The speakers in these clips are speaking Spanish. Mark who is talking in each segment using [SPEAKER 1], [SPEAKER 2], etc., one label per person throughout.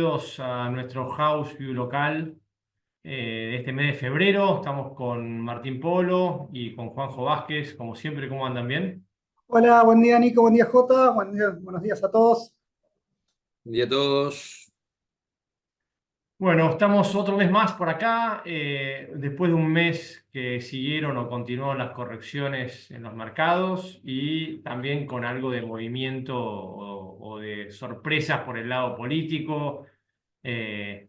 [SPEAKER 1] bienvenidos a nuestro House View local de este mes de febrero. Estamos con Martín Polo y con Juanjo Vázquez, como siempre. ¿Cómo andan? ¿Bien?
[SPEAKER 2] Hola, buen día Nico, buen día Jota, buenos días a todos.
[SPEAKER 3] Buen día a todos.
[SPEAKER 1] Bueno, estamos otro mes más por acá, después de un mes que siguieron o continuaron las correcciones en los mercados y también con algo de movimiento o de sorpresas por el lado político,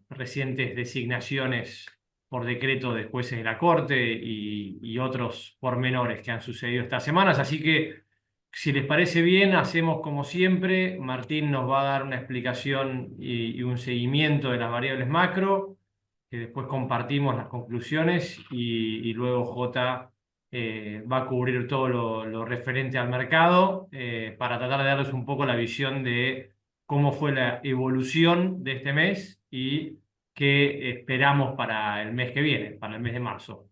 [SPEAKER 1] recientes designaciones por decreto de jueces de la Corte y otros pormenores que han sucedido estas semanas. Así que, si les parece bien, hacemos como siempre. Martín nos va a dar una explicación y un seguimiento de las variables macro, que después compartimos las conclusiones y luego J va a cubrir todo lo referente al mercado para tratar de darles un poco la visión de cómo fue la evolución de este mes y qué esperamos para el mes que viene, para el mes de marzo.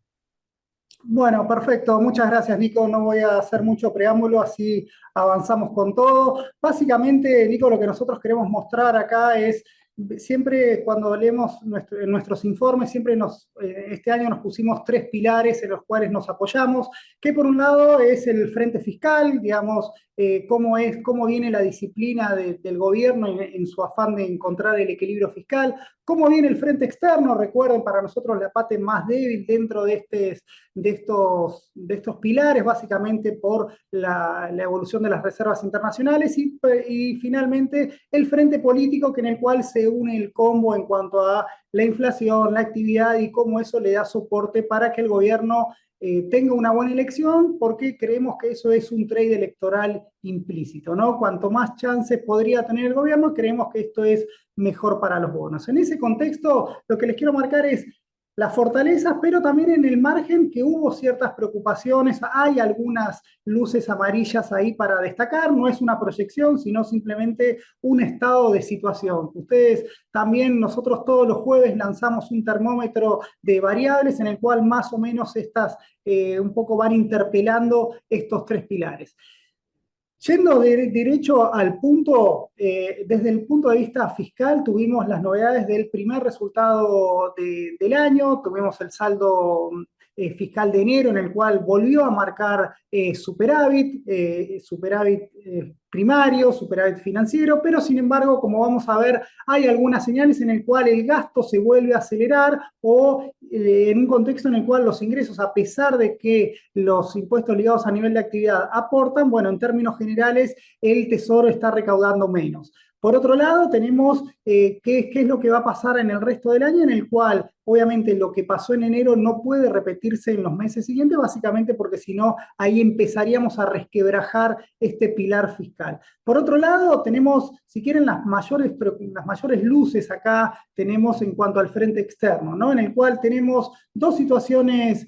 [SPEAKER 2] Bueno, perfecto, muchas gracias Nico, no voy a hacer mucho preámbulo, así avanzamos con todo. Básicamente, Nico, lo que nosotros queremos mostrar acá es, siempre cuando leemos en nuestros informes, este año nos pusimos tres pilares en los cuales nos apoyamos, que por un lado es el frente fiscal, digamos, cómo viene la disciplina del gobierno en su afán de encontrar el equilibrio fiscal, cómo viene el frente externo. Recuerden, para nosotros la parte más débil dentro de estos pilares, básicamente por la evolución de las reservas internacionales y finalmente el frente político, en el cual se une el combo en cuanto a la inflación, la actividad y cómo eso le da soporte para que el gobierno tenga una buena elección, porque creemos que eso es un trade electoral implícito, ¿no? Cuanto más chances podría tener el gobierno, creemos que esto es mejor para los bonos. En ese contexto, lo que les quiero marcar es las fortalezas, pero también en el margen que hubo ciertas preocupaciones, hay algunas luces amarillas ahí para destacar, no es una proyección, sino simplemente un estado de situación. Ustedes también, nosotros todos los jueves lanzamos un termómetro de variables en el cual más o menos estas un poco van interpelando estos tres pilares. Yendo derecho al punto, desde el punto de vista fiscal, tuvimos las novedades del primer resultado del año, tuvimos el saldo fiscal de enero, en el cual volvió a marcar superávit primario, superávit financiero, pero sin embargo, como vamos a ver, hay algunas señales en el cual el gasto se vuelve a acelerar o en un contexto en el cual los ingresos, a pesar de que los impuestos ligados a nivel de actividad aportan, bueno, en términos generales, el Tesoro está recaudando menos. Por otro lado, tenemos qué es lo que va a pasar en el resto del año, en el cual obviamente lo que pasó en enero no puede repetirse en los meses siguientes, básicamente porque si no, ahí empezaríamos a resquebrajar este pilar fiscal. Por otro lado, tenemos, si quieren, las mayores luces acá tenemos en cuanto al frente externo, ¿no? En el cual tenemos dos situaciones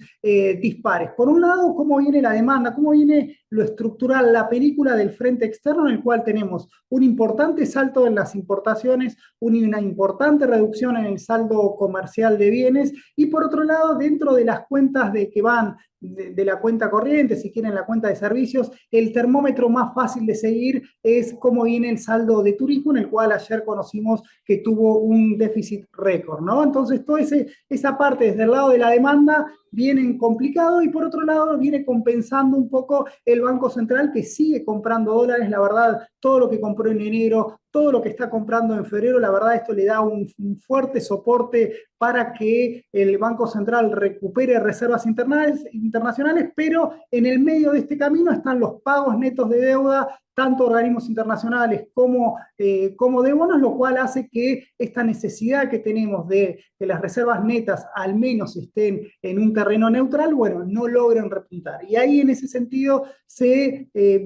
[SPEAKER 2] dispares. Por un lado, cómo viene la demanda, cómo viene lo estructural, la película del frente externo, en el cual tenemos un importante salto en las importaciones, una importante reducción en el saldo comercial de bienes, y por otro lado, dentro de las cuentas que van de la cuenta corriente, si quieren la cuenta de servicios, el termómetro más fácil de seguir es cómo viene el saldo de turismo, en el cual ayer conocimos que tuvo un déficit récord, ¿no? Entonces, toda esa parte desde el lado de la demanda viene complicado, y por otro lado viene compensando un poco el Banco Central, que sigue comprando dólares. La verdad, todo lo que compró en enero, todo lo que está comprando en febrero, la verdad esto le da un fuerte soporte para que el Banco Central recupere reservas internacionales, pero en el medio de este camino están los pagos netos de deuda, tanto organismos internacionales como de bonos, lo cual hace que esta necesidad que tenemos de que las reservas netas al menos estén en un terreno neutral, bueno, no logren repuntar. Y ahí en ese sentido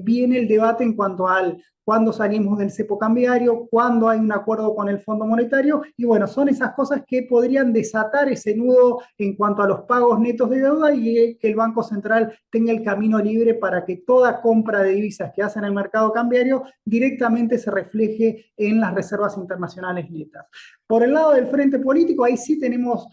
[SPEAKER 2] viene el debate en cuanto al cuándo salimos del cepo cambiario, cuándo hay un acuerdo con el Fondo Monetario, y bueno, son esas cosas que podrían desatar ese nudo en cuanto a los pagos netos de deuda, y que el Banco Central tenga el camino libre para que toda compra de divisas que hace en el mercado cambiario directamente se refleje en las reservas internacionales netas. Por el lado del frente político, ahí sí tenemos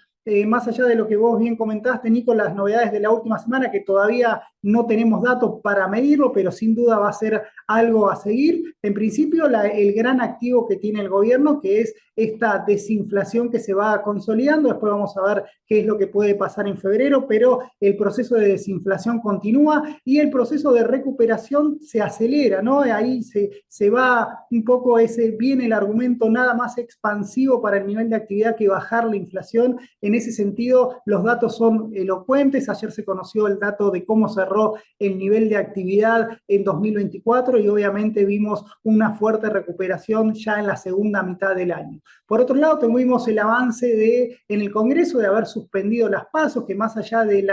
[SPEAKER 2] más allá de lo que vos bien comentaste, Nico, las novedades de la última semana, que todavía no tenemos datos para medirlo, pero sin duda va a ser algo a seguir. En principio, el gran activo que tiene el gobierno, que es esta desinflación que se va consolidando. Después vamos a ver qué es lo que puede pasar en febrero, pero el proceso de desinflación continúa y el proceso de recuperación se acelera, ¿no? Ahí se va un poco viene el argumento nada más expansivo para el nivel de actividad que bajar la inflación. En ese sentido, los datos son elocuentes. Ayer se conoció el dato de cómo cerró el nivel de actividad en 2024 y obviamente vimos una fuerte recuperación ya en la segunda mitad del año. Por otro lado, tuvimos el avance en el Congreso de haber suspendido las PASO, que más allá de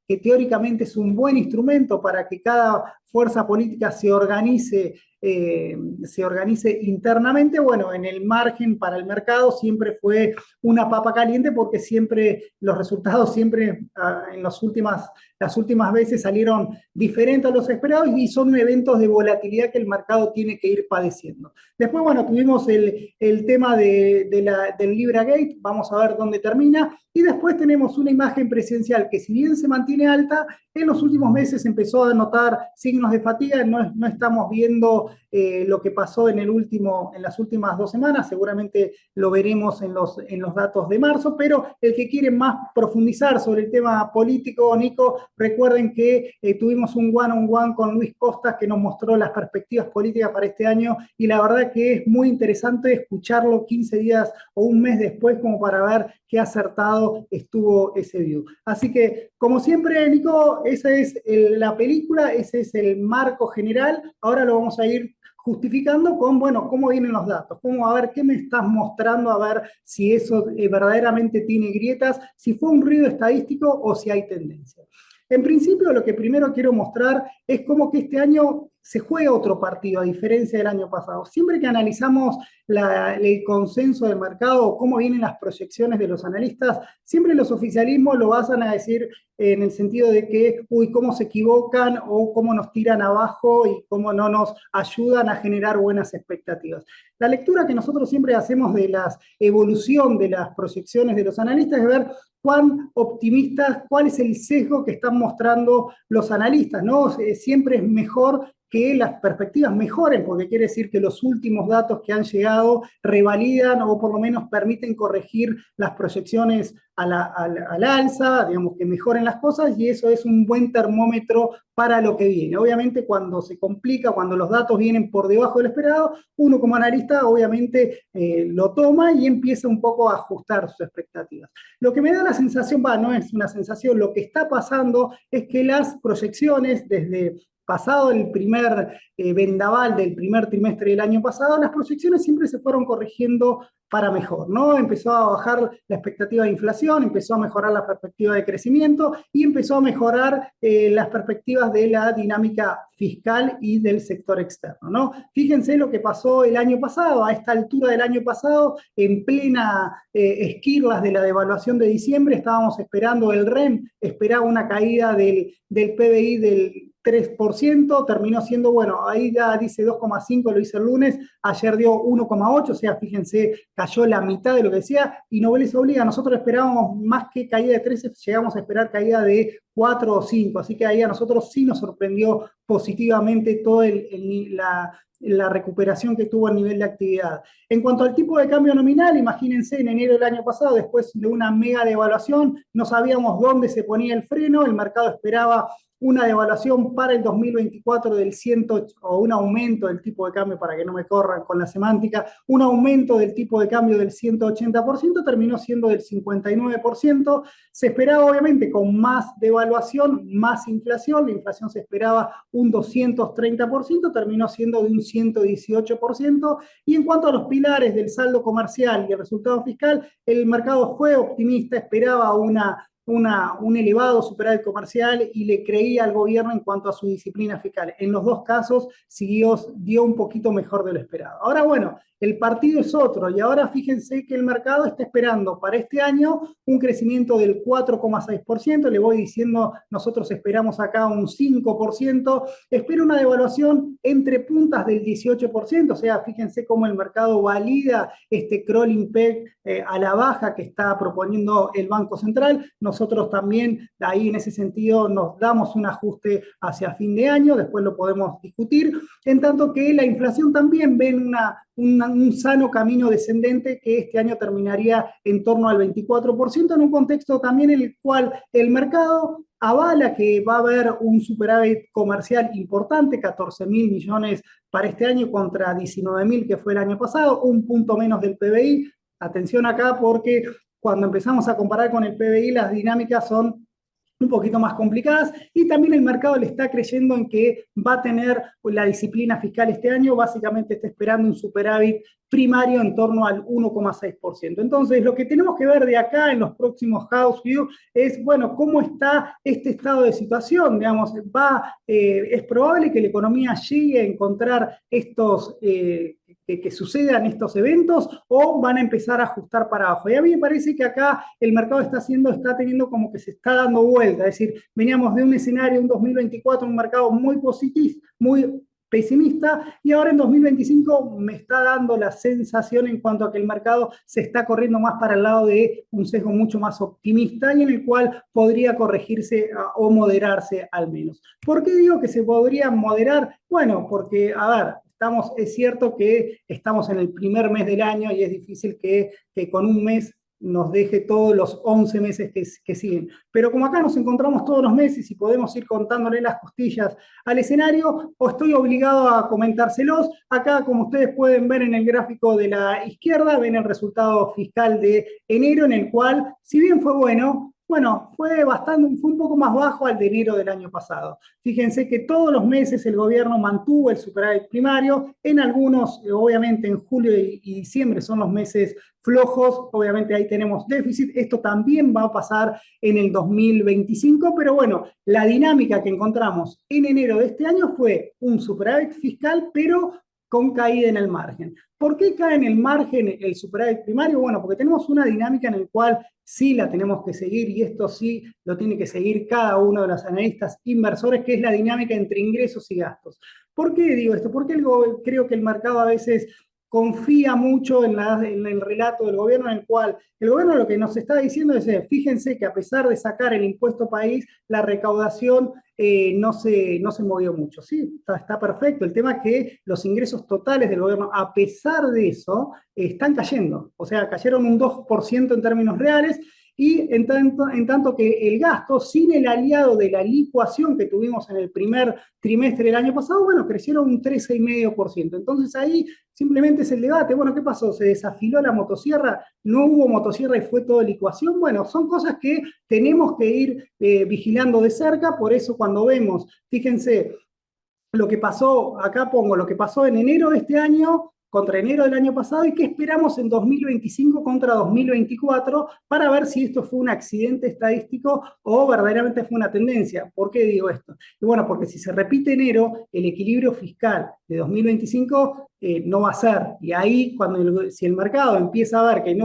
[SPEAKER 2] que teóricamente es un buen instrumento para que cada fuerza política se organice internamente, bueno, en el margen para el mercado siempre fue una papa caliente porque siempre los resultados en las últimas veces salieron diferentes a los esperados y son eventos de volatilidad que el mercado tiene que ir padeciendo. Después, bueno, tuvimos el tema del LibraGate, vamos a ver dónde termina, y después tenemos una imagen presidencial que si bien se mantiene alta, en los últimos meses empezó a notar signos de fatiga, no estamos viendo lo que pasó en las últimas 2 semanas, seguramente lo veremos en los datos de marzo, pero el que quiere más profundizar sobre el tema político, Nico, recuerden que tuvimos un one-on-one con Luis Costas que nos mostró las perspectivas políticas para este año y la verdad que es muy interesante escucharlo 15 días o un mes después como para ver qué acertado estuvo ese view. Así que, como siempre, Nico, esa es la película, ese es el marco general. Ahora lo vamos a ir justificando con, bueno, cómo vienen los datos, a ver qué me estás mostrando, a ver si eso verdaderamente tiene grietas, si fue un ruido estadístico o si hay tendencia. En principio, lo que primero quiero mostrar es cómo que este año se juega otro partido, a diferencia del año pasado. Siempre que analizamos el consenso del mercado, cómo vienen las proyecciones de los analistas, siempre los oficialismos lo basan a decir en el sentido de que, cómo se equivocan o cómo nos tiran abajo y cómo no nos ayudan a generar buenas expectativas. La lectura que nosotros siempre hacemos de la evolución de las proyecciones de los analistas es ver cuán optimistas, cuál es el sesgo que están mostrando los analistas, ¿no? Siempre es mejor que las perspectivas mejoren, porque quiere decir que los últimos datos que han llegado revalidan o por lo menos permiten corregir las proyecciones al alza, digamos que mejoren las cosas, y eso es un buen termómetro para lo que viene. Obviamente cuando se complica, cuando los datos vienen por debajo del esperado, uno como analista obviamente lo toma y empieza un poco a ajustar sus expectativas. Lo que me da la sensación, no es una sensación, lo que está pasando es que las proyecciones desde pasado el primer vendaval del primer trimestre del año pasado, las proyecciones siempre se fueron corrigiendo para mejor, ¿no? Empezó a bajar la expectativa de inflación, empezó a mejorar la perspectiva de crecimiento y empezó a mejorar las perspectivas de la dinámica fiscal y del sector externo, ¿no? Fíjense lo que pasó el año pasado, a esta altura del año pasado, en plena esquirlas de la devaluación de diciembre, estábamos esperando, el REM esperaba una caída del PBI del 3%, terminó siendo, bueno, ahí ya dice 2,5, lo hizo el lunes, ayer dio 1,8, o sea, fíjense, cayó la mitad de lo que decía, y no les obliga, nosotros esperábamos más que caída de 13, llegamos a esperar caída de 4 o 5, así que ahí a nosotros sí nos sorprendió positivamente toda la recuperación que tuvo a nivel de actividad. En cuanto al tipo de cambio nominal, imagínense, en enero del año pasado, después de una mega devaluación, no sabíamos dónde se ponía el freno, el mercado esperaba una devaluación para el 2024 del 108, o un aumento del tipo de cambio, para que no me corran con la semántica, un aumento del tipo de cambio del 180%, terminó siendo del 59%, se esperaba obviamente con más devaluación, más inflación, la inflación se esperaba un 230%, terminó siendo de un 118%, y en cuanto a los pilares del saldo comercial y el resultado fiscal, el mercado fue optimista, esperaba un elevado superávit comercial y le creía al gobierno en cuanto a su disciplina fiscal. En los dos casos dio un poquito mejor de lo esperado. Ahora, bueno, el partido es otro, y ahora fíjense que el mercado está esperando para este año un crecimiento del 4,6%, le voy diciendo, nosotros esperamos acá un 5%, espera una devaluación entre puntas del 18%, o sea, fíjense cómo el mercado valida este crawling peg a la baja que está proponiendo el Banco Central. nosotros también ahí en ese sentido nos damos un ajuste hacia fin de año, después lo podemos discutir, en tanto que la inflación también ve un sano camino descendente que este año terminaría en torno al 24%, en un contexto también en el cual el mercado avala que va a haber un superávit comercial importante, 14.000 millones para este año contra 19.000 que fue el año pasado, un punto menos del PBI. Atención acá porque cuando empezamos a comparar con el PBI las dinámicas son un poquito más complicadas, y también el mercado le está creyendo en que va a tener la disciplina fiscal este año, básicamente está esperando un superávit primario en torno al 1,6%. Entonces, lo que tenemos que ver de acá en los próximos House View es, bueno, cómo está este estado de situación, digamos, es probable que la economía llegue a encontrar estos que sucedan estos eventos, o van a empezar a ajustar para abajo. Y a mí me parece que acá el mercado está teniendo como que se está dando vuelta, es decir, veníamos de un escenario, un 2024, un mercado muy positivo, muy pesimista, y ahora en 2025 me está dando la sensación en cuanto a que el mercado se está corriendo más para el lado de un sesgo mucho más optimista, y en el cual podría corregirse o moderarse al menos. ¿Por qué digo que se podría moderar? Bueno, porque, a ver, es cierto que estamos en el primer mes del año y es difícil que con un mes nos deje todos los 11 meses que siguen. Pero como acá nos encontramos todos los meses y podemos ir contándole las costillas al escenario, o estoy obligado a comentárselos. Acá, como ustedes pueden ver en el gráfico de la izquierda, ven el resultado fiscal de enero, en el cual, si bien fue bueno, fue un poco más bajo al de enero del año pasado. Fíjense que todos los meses el gobierno mantuvo el superávit primario, en algunos, obviamente en julio y diciembre son los meses flojos, obviamente ahí tenemos déficit, esto también va a pasar en el 2025, pero bueno, la dinámica que encontramos en enero de este año fue un superávit fiscal, pero con caída en el margen. ¿Por qué cae en el margen el superávit primario? Bueno, porque tenemos una dinámica en la cual sí la tenemos que seguir, y esto sí lo tiene que seguir cada uno de los analistas inversores, que es la dinámica entre ingresos y gastos. ¿Por qué digo esto? Porque creo que el mercado a veces confía mucho en el relato del gobierno, en el cual el gobierno lo que nos está diciendo es, fíjense que a pesar de sacar el impuesto país, la recaudación no se movió mucho. Sí, está perfecto. El tema es que los ingresos totales del gobierno, a pesar de eso, están cayendo. O sea, cayeron un 2% en términos reales, y en tanto que el gasto, sin el aliado de la licuación que tuvimos en el primer trimestre del año pasado, bueno, crecieron un 13,5%. Entonces ahí simplemente es el debate, bueno, ¿qué pasó? ¿Se desafiló la motosierra? ¿No hubo motosierra y fue todo licuación? Bueno, son cosas que tenemos que ir vigilando de cerca. Por eso cuando vemos, fíjense, lo que pasó, acá pongo lo que pasó en enero de este año contra enero del año pasado, y qué esperamos en 2025 contra 2024, para ver si esto fue un accidente estadístico o verdaderamente fue una tendencia. ¿Por qué digo esto? Y bueno, porque si se repite enero, el equilibrio fiscal de 2025 no va a ser, y ahí si el mercado empieza a ver que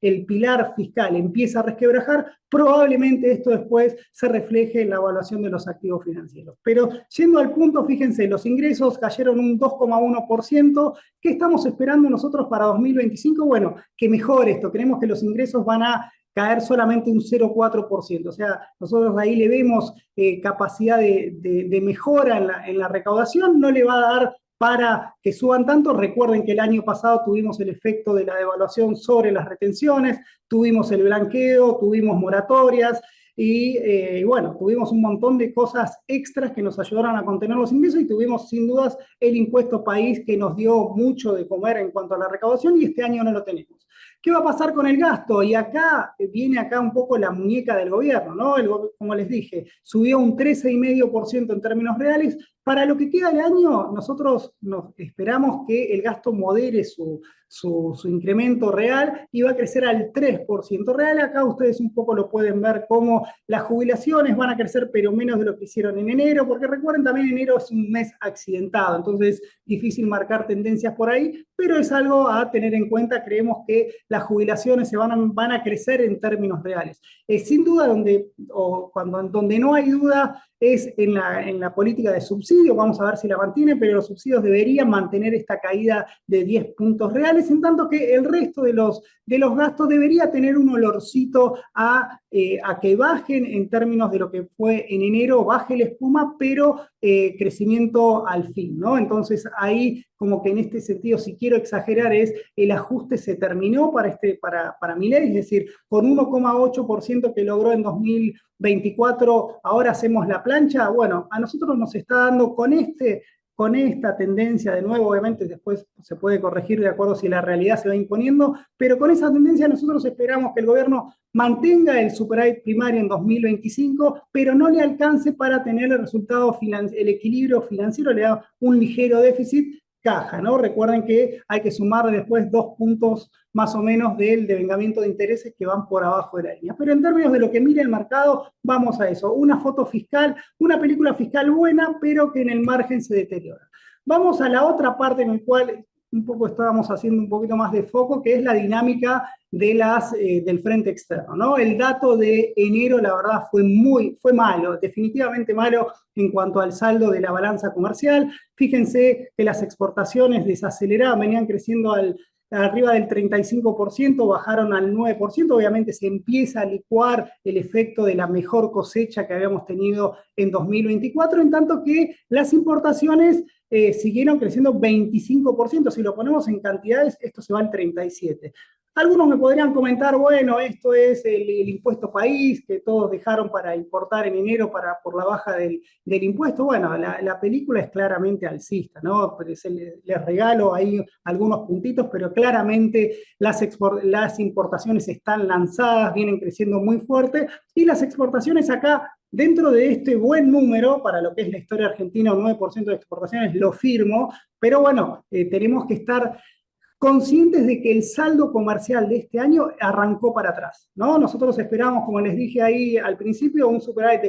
[SPEAKER 2] el pilar fiscal empieza a resquebrajar, probablemente esto después se refleje en la evaluación de los activos financieros. Pero yendo al punto, fíjense, los ingresos cayeron un 2,1%. ¿Qué estamos esperando nosotros para 2025? Bueno, que mejore esto. Creemos que los ingresos van a caer solamente un 0,4%. O sea, nosotros ahí le vemos capacidad de mejora en la recaudación. No le va a dar para que suban tanto. Recuerden que el año pasado tuvimos el efecto de la devaluación sobre las retenciones, tuvimos el blanqueo, tuvimos moratorias, y bueno, tuvimos un montón de cosas extras que nos ayudaron a contener los ingresos, y tuvimos sin dudas el impuesto país, que nos dio mucho de comer en cuanto a la recaudación, y este año no lo tenemos. ¿Qué va a pasar con el gasto? Y acá viene un poco la muñeca del gobierno, ¿no? Como les dije, subió un 13,5% en términos reales. Para lo que queda del año, nosotros esperamos que el gasto modere su incremento real, y va a crecer al 3% real. Acá ustedes un poco lo pueden ver como las jubilaciones van a crecer, pero menos de lo que hicieron en enero, porque recuerden también enero es un mes accidentado, entonces difícil marcar tendencias por ahí, pero es algo a tener en cuenta. Creemos que las jubilaciones van a crecer en términos reales. Sin duda, donde no hay duda es en la política de subsidio. subsidio, vamos a ver si la mantiene, pero los subsidios deberían mantener esta caída de 10 puntos reales, en tanto que el resto de los gastos debería tener un olorcito a que bajen en términos de lo que fue en enero, baje la espuma, pero crecimiento al fin, ¿no? Entonces ahí como que en este sentido, si quiero exagerar, es el ajuste se terminó para Milei, es decir, con 1,8% que logró en 2024, ahora hacemos la plancha. Bueno, a nosotros nos está dando con esta tendencia, de nuevo, obviamente después se puede corregir de acuerdo si la realidad se va imponiendo, pero con esa tendencia nosotros esperamos que el gobierno mantenga el superávit primario en 2025, pero no le alcance para tener el resultado, el equilibrio financiero, le da un ligero déficit caja, ¿no? Recuerden que hay que sumar después 2 puntos más o menos del devengamiento de intereses que van por abajo de la línea. Pero en términos de lo que mira el mercado, vamos a eso. Una foto fiscal, una película fiscal buena, pero que en el margen se deteriora. Vamos a la otra parte en la cual un poco estábamos haciendo un poquito más de foco, que es la dinámica del frente externo, ¿no? El dato de enero, la verdad, fue malo, definitivamente malo en cuanto al saldo de la balanza comercial. Fíjense que las exportaciones desaceleraban, venían creciendo arriba del 35%, bajaron al 9%, obviamente se empieza a licuar el efecto de la mejor cosecha que habíamos tenido en 2024, en tanto que las importaciones siguieron creciendo 25%, si lo ponemos en cantidades, esto se va al 37%. Algunos me podrían comentar, bueno, esto es el impuesto país que todos dejaron para importar en enero por la baja del impuesto. Bueno, la película es claramente alcista, ¿no? Les regalo ahí algunos puntitos, pero claramente las importaciones están lanzadas, vienen creciendo muy fuerte, y las exportaciones acá, dentro de este buen número, para lo que es la historia argentina, un 9% de exportaciones, lo firmo, pero bueno, tenemos que estar conscientes de que el saldo comercial de este año arrancó para atrás, ¿no? Nosotros esperamos, como les dije ahí al principio, un superávit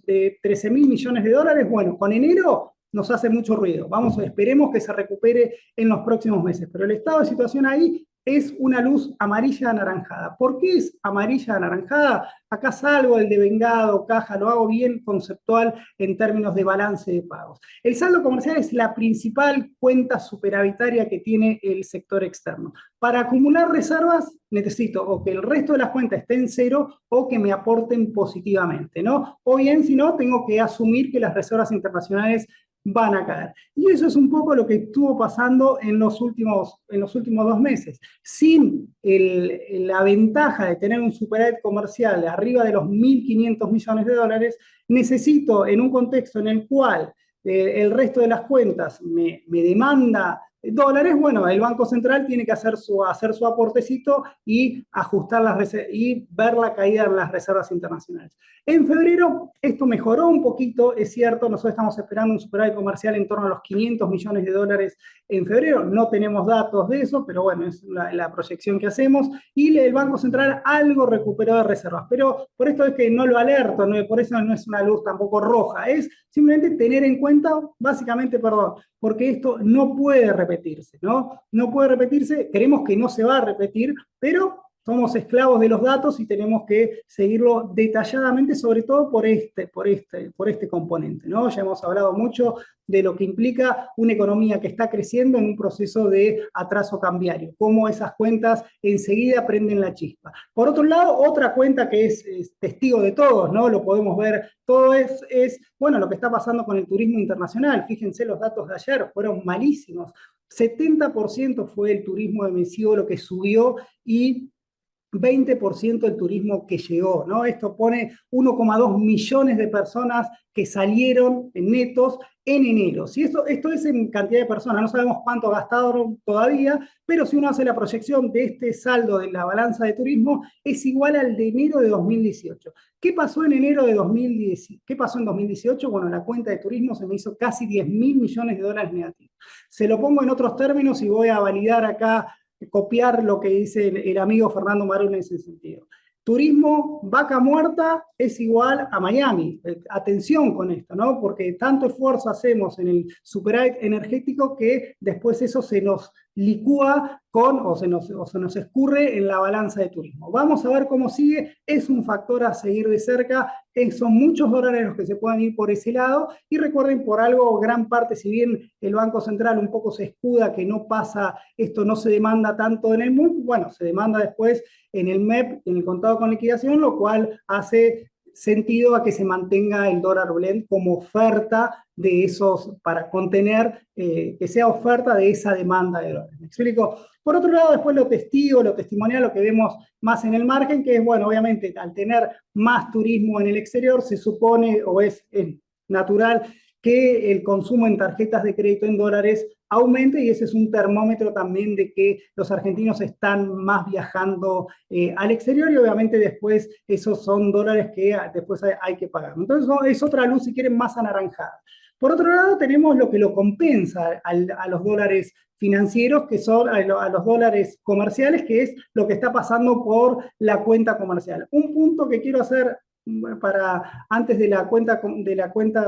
[SPEAKER 2] de 13 mil millones de dólares. Bueno, con enero nos hace mucho ruido. Esperemos que se recupere en los próximos meses, pero el estado de situación ahí es una luz amarilla anaranjada. ¿Por qué es amarilla anaranjada? Acá salgo el devengado, caja, lo hago bien conceptual en términos de balance de pagos. El saldo comercial es la principal cuenta superavitaria que tiene el sector externo. Para acumular reservas necesito o que el resto de las cuentas estén en cero o que me aporten positivamente, ¿no? O bien, si no, tengo que asumir que las reservas internacionales van a caer. Y eso es un poco lo que estuvo pasando en los últimos 2 meses. Sin la ventaja de tener un superávit comercial de arriba de los 1.500 millones de dólares, necesito, en un contexto en el cual el resto de las cuentas me demanda dólares, bueno, el Banco Central tiene que hacer su aportecito y ajustar y ver la caída en las reservas internacionales. En febrero esto mejoró un poquito, es cierto, nosotros estamos esperando un superávit comercial en torno a los 500 millones de dólares en febrero, no tenemos datos de eso, pero bueno, es la proyección que hacemos, y el Banco Central algo recuperó de reservas, pero por esto es que no lo alerto, por eso no es una luz tampoco roja, es simplemente tener en cuenta, básicamente, porque esto no puede repetirse, ¿no? No puede repetirse, creemos que no se va a repetir, pero somos esclavos de los datos y tenemos que seguirlo detalladamente, sobre todo por este componente, ¿no? Ya hemos hablado mucho de lo que implica una economía que está creciendo en un proceso de atraso cambiario, cómo esas cuentas enseguida prenden la chispa. Por otro lado, otra cuenta que es testigo de todos, ¿no? Lo podemos ver, todo es bueno, lo que está pasando con el turismo internacional. Fíjense los datos de ayer, fueron malísimos. 70% fue el turismo emisivo lo que subió y 20% el turismo que llegó, ¿no? Esto pone 1,2 millones de personas que salieron en netos en enero. Si esto es en cantidad de personas, no sabemos cuánto gastaron todavía, pero si uno hace la proyección de este saldo de la balanza de turismo, es igual al de enero de 2018. ¿Qué pasó en enero de 2010? ¿Qué pasó en 2018? Bueno, la cuenta de turismo se me hizo casi 10 mil millones de dólares negativos. Se lo pongo en otros términos y voy a validar acá, copiar lo que dice el amigo Fernando Marún en ese sentido. Turismo, vaca muerta, es igual a Miami. Atención con esto, ¿no? Porque tanto esfuerzo hacemos en el superávit energético que después eso se nos licúa o se nos escurre en la balanza de turismo. Vamos a ver cómo sigue, es un factor a seguir de cerca, son muchos dólares los que se pueden ir por ese lado, y recuerden, por algo, gran parte, si bien el Banco Central un poco se escuda que no pasa, esto no se demanda tanto en el MUC, bueno, se demanda después en el MEP, en el contado con liquidación, lo cual hace sentido a que se mantenga el dólar blend como oferta de esos, para contener, que sea oferta de esa demanda de dólares. ¿Me explico? Por otro lado, después lo testimonial, lo que vemos más en el margen, que es, bueno, obviamente, al tener más turismo en el exterior, se supone, o es natural, que el consumo en tarjetas de crédito en dólares aumente, y ese es un termómetro también de que los argentinos están más viajando al exterior, y obviamente después esos son dólares que después hay que pagar. Entonces es otra luz, si quieren, más anaranjada. Por otro lado, tenemos lo que lo compensa a los dólares financieros, que son a los dólares comerciales, que es lo que está pasando por la cuenta comercial. Un punto que quiero hacer antes de la cuenta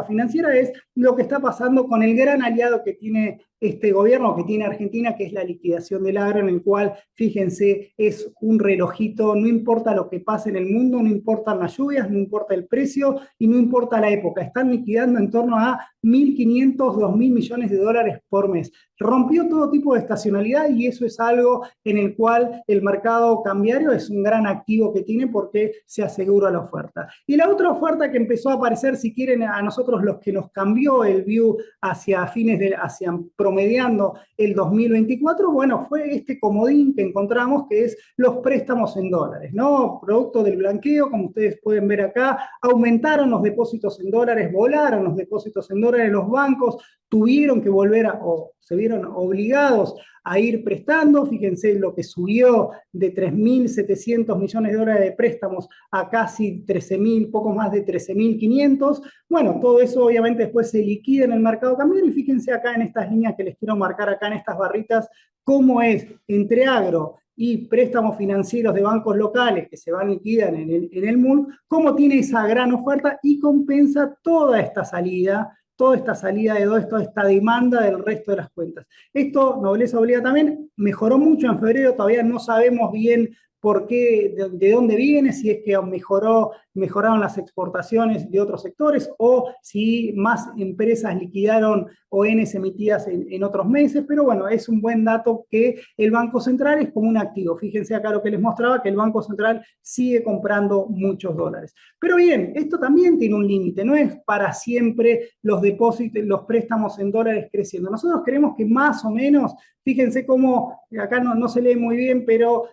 [SPEAKER 2] financiera es lo que está pasando con el gran aliado que tiene este gobierno, que tiene Argentina, que es la liquidación del agro, en el cual, fíjense, es un relojito, no importa lo que pase en el mundo, no importan las lluvias, no importa el precio y no importa la época, están liquidando en torno a 1.500, 2.000 millones de dólares por mes. Rompió todo tipo de estacionalidad, y eso es algo en el cual el mercado cambiario es un gran activo que tiene, porque se asegura la oferta. Y la otra oferta que empezó a aparecer, si quieren, a nosotros los que nos cambió el view hacia promediando el 2024, bueno, fue este comodín que encontramos, que es los préstamos en dólares, ¿no? Producto del blanqueo, como ustedes pueden ver acá, aumentaron los depósitos en dólares, volaron los depósitos en dólares, los bancos tuvieron que volver o se vieron obligados a ir prestando. Fíjense lo que subió de 3.700 millones de dólares de préstamos a casi 13.000, poco más de 13.500. Bueno, todo eso obviamente después se liquida en el mercado cambiario, y fíjense acá en estas líneas que les quiero marcar acá en estas barritas, cómo es entre agro y préstamos financieros de bancos locales que se van liquidando en el MUL, cómo tiene esa gran oferta y compensa toda esta salida de toda esta demanda del resto de las cuentas. Esto, Nobleza Obliga también, mejoró mucho en febrero, todavía no sabemos bien por qué, de dónde viene, si es que mejoraron las exportaciones de otros sectores, o si más empresas liquidaron ONs emitidas en otros meses, pero bueno, es un buen dato que el Banco Central es como un activo. Fíjense acá lo que les mostraba, que el Banco Central sigue comprando muchos dólares. Pero bien, esto también tiene un límite, no es para siempre los depósitos, los préstamos en dólares creciendo. Nosotros creemos que más o menos, fíjense cómo, acá no se lee muy bien, pero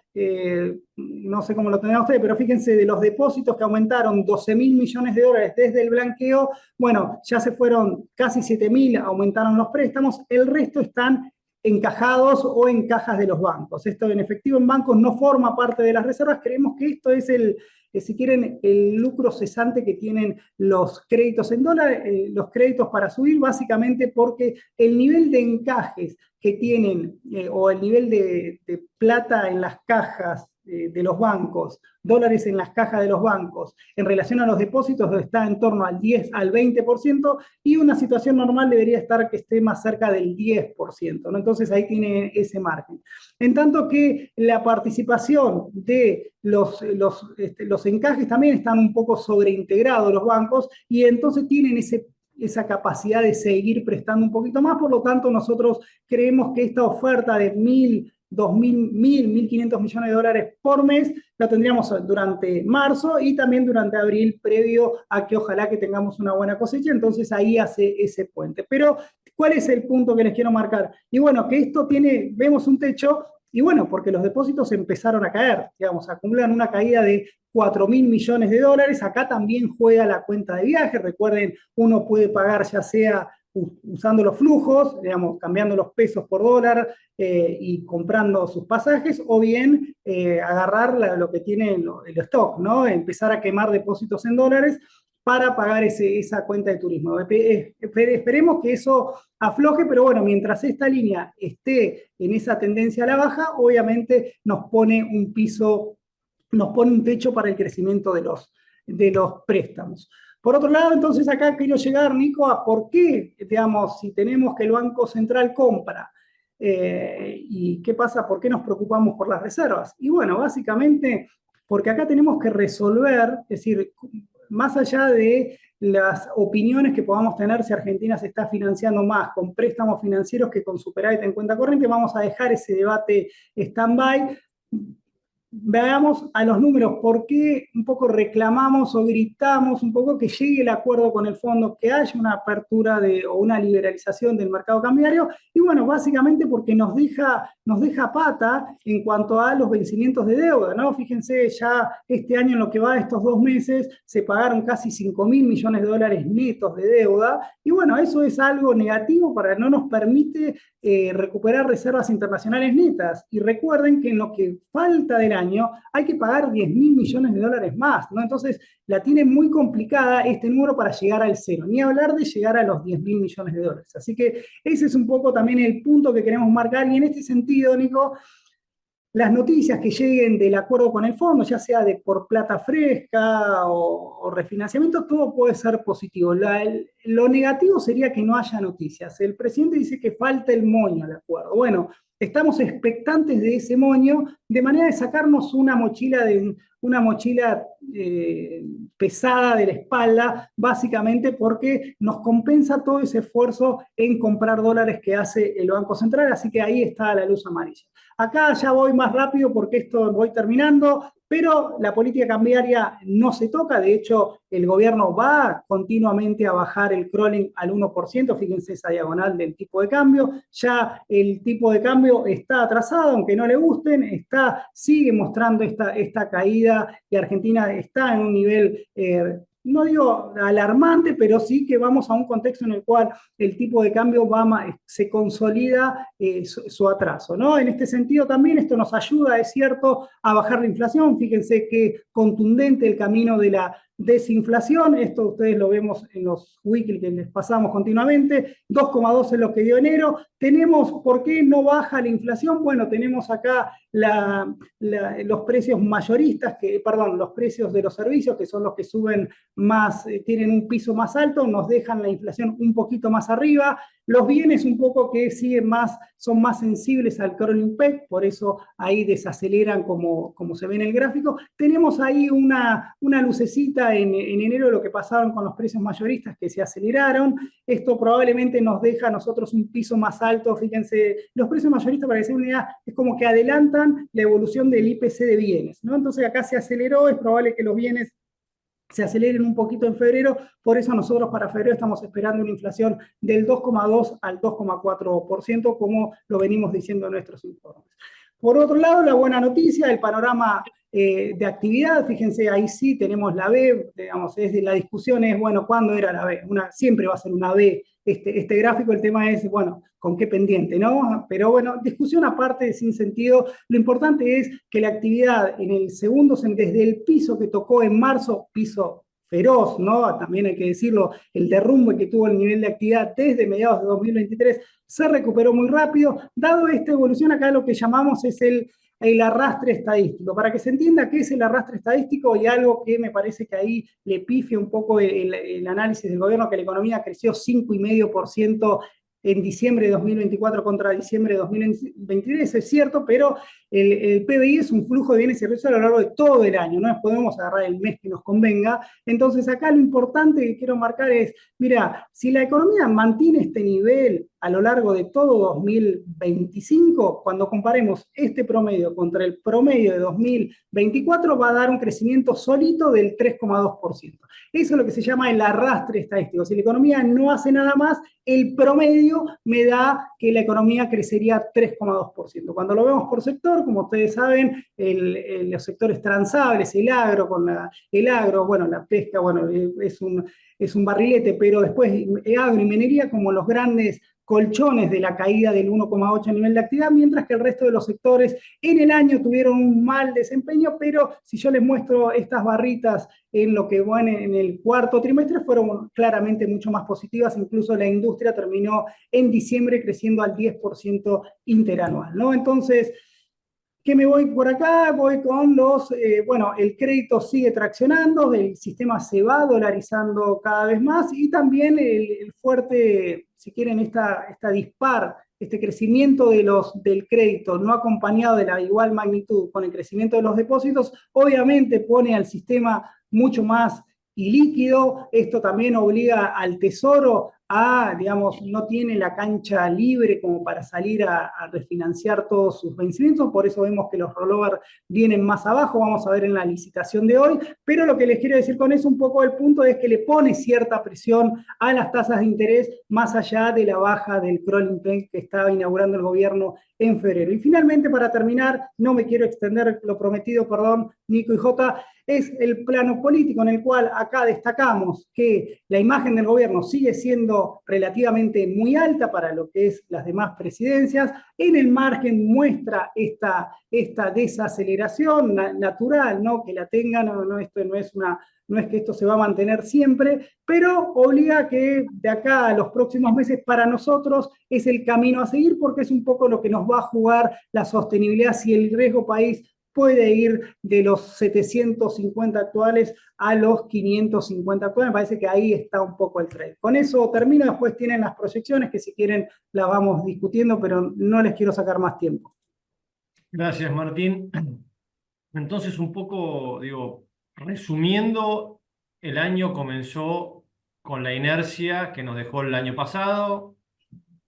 [SPEAKER 2] no sé cómo lo tendrán ustedes, pero fíjense, de los depósitos que aumentaron 12.000 millones de dólares desde el blanqueo, bueno, ya se fueron casi 7.000, aumentaron los préstamos, el resto están encajados o en cajas de los bancos. Esto en efectivo en bancos no forma parte de las reservas. Creemos que esto es si quieren, el lucro cesante que tienen los créditos en dólares, los créditos para subir, básicamente porque el nivel de encajes que tienen, o el nivel de plata en las cajas de los bancos, dólares en las cajas de los bancos, en relación a los depósitos, está en torno al 10 al 20%, y una situación normal debería estar que esté más cerca del 10%, ¿no? Entonces ahí tiene ese margen. En tanto que la participación de los encajes también están un poco sobreintegrados los bancos, y entonces tienen esa capacidad de seguir prestando un poquito más. Por lo tanto, nosotros creemos que esta oferta de 1.500 millones de dólares por mes la tendríamos durante marzo y también durante abril, previo a que ojalá que tengamos una buena cosecha. Entonces ahí hace ese puente. Pero, ¿cuál es el punto que les quiero marcar? Y bueno, que esto vemos un techo, y bueno, porque los depósitos empezaron a caer, digamos, acumulan una caída de 4.000 millones de dólares. Acá también juega la cuenta de viaje. Recuerden, uno puede pagar ya sea usando los flujos, digamos, cambiando los pesos por dólar y comprando sus pasajes, o bien agarrar lo que tiene el stock, ¿no? Empezar a quemar depósitos en dólares para pagar esa cuenta de turismo. Esperemos que eso afloje, pero bueno, mientras esta línea esté en esa tendencia a la baja, obviamente nos pone un techo para el crecimiento de los préstamos. Por otro lado, entonces acá quiero llegar, Nico, a por qué, digamos, si tenemos que el Banco Central compra ¿Y qué pasa? ¿Por qué nos preocupamos por las reservas? Y bueno, básicamente porque acá tenemos que resolver, es decir, más allá de las opiniones que podamos tener si Argentina se está financiando más con préstamos financieros que con superávit en cuenta corriente, vamos a dejar ese debate stand-by. Veamos a los números, por qué un poco reclamamos o gritamos un poco que llegue el acuerdo con el fondo, que haya una apertura o una liberalización del mercado cambiario, y bueno, básicamente porque nos deja pata en cuanto a los vencimientos de deuda, ¿no? Fíjense, ya este año en lo que va de estos 2 meses se pagaron casi 5.000 millones de dólares netos de deuda, y bueno, eso es algo negativo para no nos permite recuperar reservas internacionales netas. Y recuerden que en lo que falta del año hay que pagar 10.000 millones de dólares más, ¿no? Entonces la tiene muy complicada este número para llegar al cero, ni hablar de llegar a los 10.000 millones de dólares. Así que ese es un poco también el punto que queremos marcar. Y en este sentido, Nico, las noticias que lleguen del acuerdo con el fondo, ya sea de por plata fresca o refinanciamiento, todo puede ser positivo. Lo negativo sería que no haya noticias. El presidente dice que falta el moño al acuerdo. Bueno, estamos expectantes de ese moño, de manera de sacarnos una mochila pesada de la espalda, básicamente porque nos compensa todo ese esfuerzo en comprar dólares que hace el Banco Central, así que ahí está la luz amarilla. Acá ya voy más rápido porque esto voy terminando, pero la política cambiaria no se toca. De hecho, el gobierno va continuamente a bajar el crawling al 1%, fíjense esa diagonal del tipo de cambio. Ya el tipo de cambio está atrasado, aunque no le gusten, sigue mostrando esta caída, y Argentina está en un nivel, no digo alarmante, pero sí que vamos a un contexto en el cual el tipo de cambio se consolida su atraso, ¿no? En este sentido también esto nos ayuda, es cierto, a bajar la inflación. Fíjense qué contundente el camino de la desinflación. Esto ustedes lo vemos en los weekly que les pasamos continuamente. 2,2 es lo que dio enero. ¿Por qué no baja la inflación? Bueno, tenemos acá los precios mayoristas, los precios de los servicios, que son los que suben más, tienen un piso más alto, nos dejan la inflación un poquito más arriba. Los bienes un poco que son más sensibles al crawling peg, por eso ahí desaceleran como se ve en el gráfico. Tenemos ahí una lucecita en enero de lo que pasaron con los precios mayoristas que se aceleraron. Esto probablemente nos deja a nosotros un piso más alto. Fíjense, los precios mayoristas, para que se den una idea, es como que adelantan la evolución del IPC de bienes, ¿no? Entonces acá se aceleró, es probable que los bienes se aceleren un poquito en febrero, por eso nosotros para febrero estamos esperando una inflación del 2,2 al 2,4%, como lo venimos diciendo en nuestros informes. Por otro lado, la buena noticia, el panorama de actividad. Fíjense, ahí sí tenemos la B, digamos, la discusión es, bueno, ¿cuándo era la B? Siempre va a ser una B este gráfico, el tema es, bueno, ¿con qué pendiente, no? Pero bueno, discusión aparte, sin sentido. Lo importante es que la actividad en el segundo semestre, desde el piso que tocó en marzo, piso feroz, ¿no? También hay que decirlo, el derrumbe que tuvo el nivel de actividad desde mediados de 2023 se recuperó muy rápido. Dado esta evolución, acá lo que llamamos es el arrastre estadístico. Para que se entienda qué es el arrastre estadístico, y algo que me parece que ahí le pifia un poco el análisis del gobierno, que la economía creció 5,5% en diciembre de 2024 contra diciembre de 2023, es cierto, pero el PBI es un flujo de bienes y servicios a lo largo de todo el año, no podemos agarrar el mes que nos convenga. Entonces acá lo importante que quiero marcar es, mira, si la economía mantiene este nivel a lo largo de todo 2025, cuando comparemos este promedio contra el promedio de 2024, va a dar un crecimiento solito del 3,2%. Eso es lo que se llama el arrastre estadístico. Si la economía no hace nada más, el promedio me da que la economía crecería 3,2%. Cuando lo vemos por sector, como ustedes saben, los sectores transables, el agro, bueno, la pesca, bueno, es un barrilete, pero después agro y minería como los grandes colchones de la caída del 1,8 a nivel de actividad, mientras que el resto de los sectores en el año tuvieron un mal desempeño, pero si yo les muestro estas barritas en lo que van en el cuarto trimestre, fueron claramente mucho más positivas. Incluso la industria terminó en diciembre creciendo al 10% interanual, ¿no? Entonces, ¿qué me voy por acá? Voy con el crédito sigue traccionando, el sistema se va dolarizando cada vez más, y también el fuerte, si quieren, esta este crecimiento del crédito no acompañado de la igual magnitud con el crecimiento de los depósitos, obviamente pone al sistema mucho más ilíquido. Esto también obliga al Tesoro a, digamos, no tiene la cancha libre como para salir a refinanciar todos sus vencimientos, por eso vemos que los rollover vienen más abajo, vamos a ver en la licitación de hoy, pero lo que les quiero decir con eso un poco el punto es que le pone cierta presión a las tasas de interés más allá de la baja del crawling peg que estaba inaugurando el gobierno en febrero. Y finalmente, para terminar, no me quiero extender lo prometido, perdón, Nico y Jota, es el plano político en el cual acá destacamos que la imagen del gobierno sigue siendo relativamente muy alta para lo que es las demás presidencias. En el margen muestra esta desaceleración natural, ¿no? Que la tengan, esto no es que esto se va a mantener siempre, pero obliga a que de acá a los próximos meses para nosotros es el camino a seguir porque es un poco lo que nos va a jugar la sostenibilidad si el riesgo país puede ir de los 750 actuales a los 550 actuales. Me parece que ahí está un poco el trade. Con eso termino, después tienen las proyecciones que si quieren las vamos discutiendo, pero no les quiero sacar más tiempo.
[SPEAKER 1] Gracias, Martín. Entonces, un poco, digo, resumiendo, el año comenzó con la inercia que nos dejó el año pasado.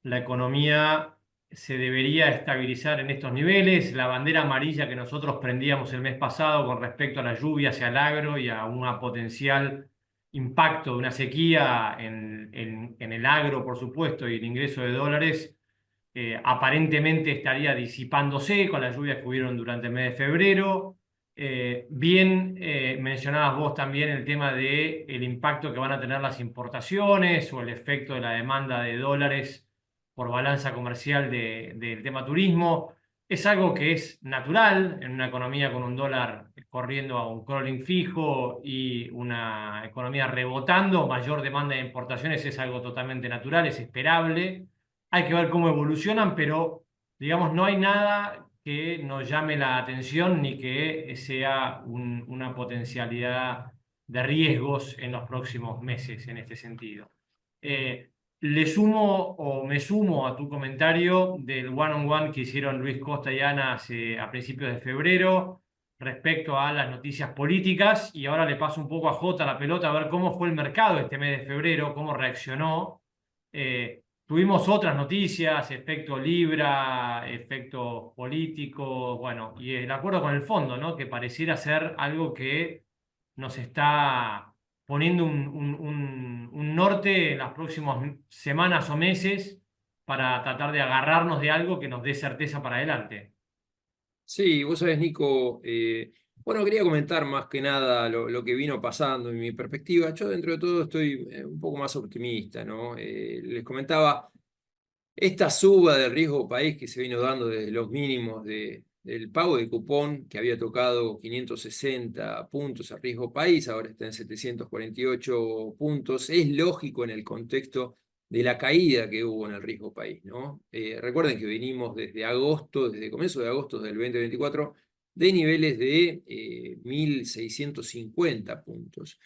[SPEAKER 1] La economía se debería estabilizar en estos niveles. La bandera amarilla que nosotros prendíamos el mes pasado con respecto a la lluvia hacia el agro y a un potencial impacto de una sequía en el agro, por supuesto, y el ingreso de dólares, aparentemente estaría disipándose con las lluvias que hubieron durante el mes de febrero. Bien mencionabas vos también el tema del impacto que van a tener las importaciones o el efecto de la demanda de dólares por balanza comercial del tema turismo. Es algo que es natural en una economía con un dólar corriendo a un crawling fijo y una economía rebotando, mayor demanda de importaciones es algo totalmente natural, es esperable. Hay que ver cómo evolucionan, pero digamos, no hay nada que nos llame la atención ni que sea una potencialidad de riesgos en los próximos meses en este sentido. Le sumo o me sumo a tu comentario del one-on-one que hicieron Luis Costa y Ana a principios de febrero respecto a las noticias políticas y ahora le paso un poco a Jota la pelota a ver cómo fue el mercado este mes de febrero, cómo reaccionó. Tuvimos otras noticias, efecto Libra, efectos políticos, bueno, y el acuerdo con el fondo, ¿no? Que pareciera ser algo que nos está poniendo un norte en las próximas semanas o meses para tratar de agarrarnos de algo que nos dé certeza para adelante.
[SPEAKER 3] Sí, vos sabés, Nico, bueno, quería comentar más que nada lo que vino pasando en mi perspectiva. Yo dentro de todo estoy un poco más optimista, ¿no? Les comentaba, esta suba del riesgo país que se vino dando desde los mínimos del pago de cupón, que había tocado 560 puntos a riesgo país, ahora está en 748 puntos, es lógico en el contexto de la caída que hubo en el riesgo país, ¿no? Recuerden que venimos desde comienzo de agosto del 2024, de niveles de 1.650 puntos.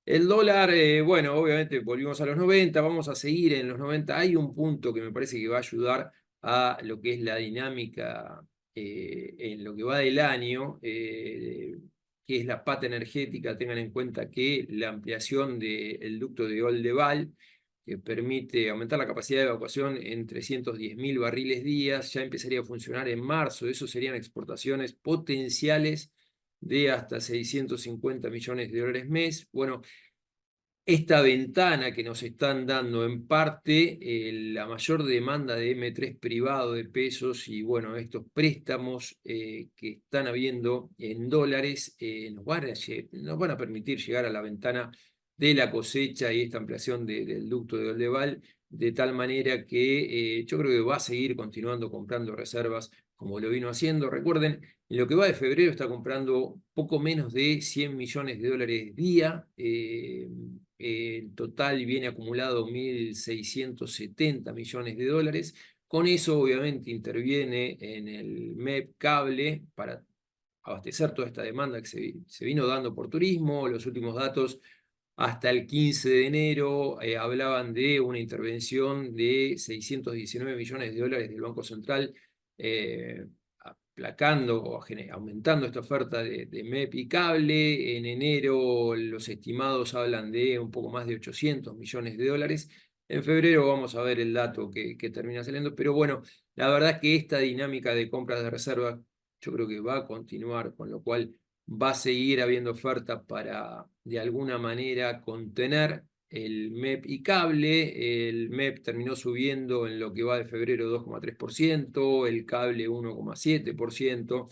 [SPEAKER 3] El dólar, bueno, obviamente volvimos a los 90, vamos a seguir en los 90. Hay un punto que me parece que va a ayudar a lo que es la dinámica en lo que va del año, que es la pata energética. Tengan en cuenta que la ampliación del ducto de Oldeval, que permite aumentar la capacidad de evacuación en 310.000 barriles días, ya empezaría a funcionar en marzo. Eso serían exportaciones potenciales de hasta 650 millones de dólares mes. Bueno, esta ventana que nos están dando en parte la mayor demanda de M3 privado de pesos y bueno, estos préstamos que están habiendo en dólares nos van a permitir llegar a la ventana de la cosecha y esta ampliación del ducto de Oldeval, de tal manera que yo creo que va a seguir continuando comprando reservas como lo vino haciendo. Recuerden, en lo que va de febrero está comprando poco menos de 100 millones de dólares día. En total viene acumulado 1.670 millones de dólares. Con eso obviamente interviene en el MEP cable para abastecer toda esta demanda que se vino dando por turismo. Los últimos datos hasta el 15 de enero hablaban de una intervención de 619 millones de dólares del Banco Central, aplacando o aumentando esta oferta de MEP y cable. En enero los estimados hablan de un poco más de 800 millones de dólares. En febrero vamos a ver el dato que termina saliendo, pero bueno, la verdad es que esta dinámica de compras de reservas yo creo que va a continuar, con lo cual va a seguir habiendo oferta para, de alguna manera, contener el MEP y cable. El MEP terminó subiendo en lo que va de febrero 2,3%, el cable 1,7%.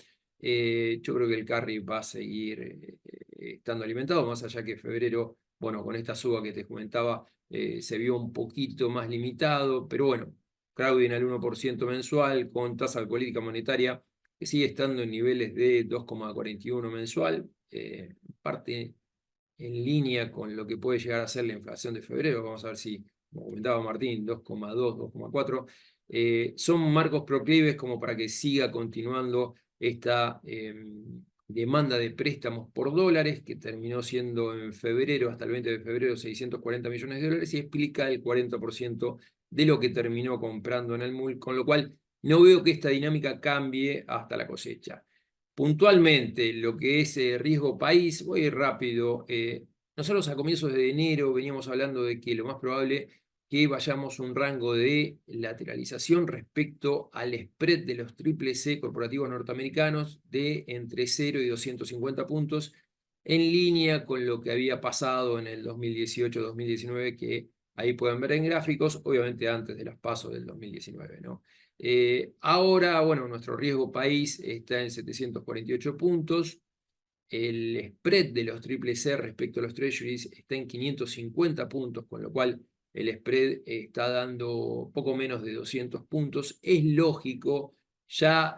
[SPEAKER 3] Yo creo que el carry va a seguir estando alimentado, más allá que febrero, bueno, con esta suba que te comentaba, se vio un poquito más limitado, pero bueno, crowding al 1% mensual, con tasa de política monetaria que sigue estando en niveles de 2,41 mensual, parte en línea con lo que puede llegar a ser la inflación de febrero. Vamos a ver si, como comentaba Martín, 2,2, 2,4. Son marcos proclives como para que siga continuando esta demanda de préstamos por dólares, que terminó siendo en febrero, hasta el 20 de febrero, 640 millones de dólares, y explica el 40% de lo que terminó comprando en el MUL, con lo cual no veo que esta dinámica cambie hasta la cosecha. Puntualmente, lo que es riesgo país, voy a ir rápido. Nosotros a comienzos de enero veníamos hablando de que lo más probable que vayamos un rango de lateralización respecto al spread de los triple C corporativos norteamericanos de entre 0 y 250 puntos, en línea con lo que había pasado en el 2018-2019, que ahí pueden ver en gráficos, obviamente antes de las PASO del 2019, ¿no? Ahora, bueno, nuestro riesgo país está en 748 puntos. El spread de los triple C respecto a los treasuries está en 550 puntos, con lo cual el spread está dando poco menos de 200 puntos. Es lógico, ya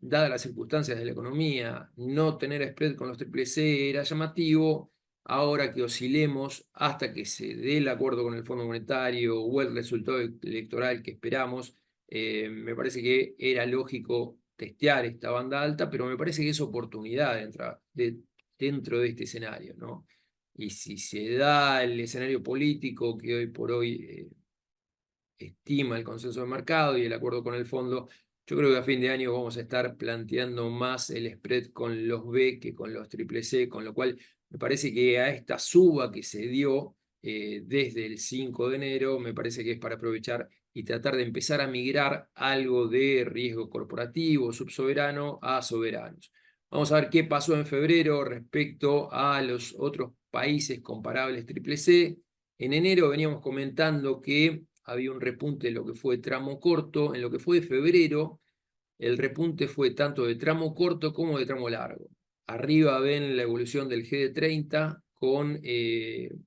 [SPEAKER 3] dadas las circunstancias de la economía, no tener spread con los triple C era llamativo. Ahora que oscilemos hasta que se dé el acuerdo con el Fondo Monetario o el resultado electoral que esperamos, me parece que era lógico testear esta banda alta, pero me parece que es oportunidad dentro de este escenario, ¿no? Y si se da el escenario político que hoy por hoy estima el consenso de mercado y el acuerdo con el fondo, yo creo que a fin de año vamos a estar planteando más el spread con los B que con los triple C, con lo cual me parece que a esta suba que se dio desde el 5 de enero, me parece que es para aprovechar y tratar de empezar a migrar algo de riesgo corporativo, subsoberano, a soberanos. Vamos a ver qué pasó en febrero respecto a los otros países comparables triple C. En enero veníamos comentando que había un repunte en lo que fue tramo corto. En lo que fue de febrero, el repunte fue tanto de tramo corto como de tramo largo. Arriba ven la evolución del GD30 con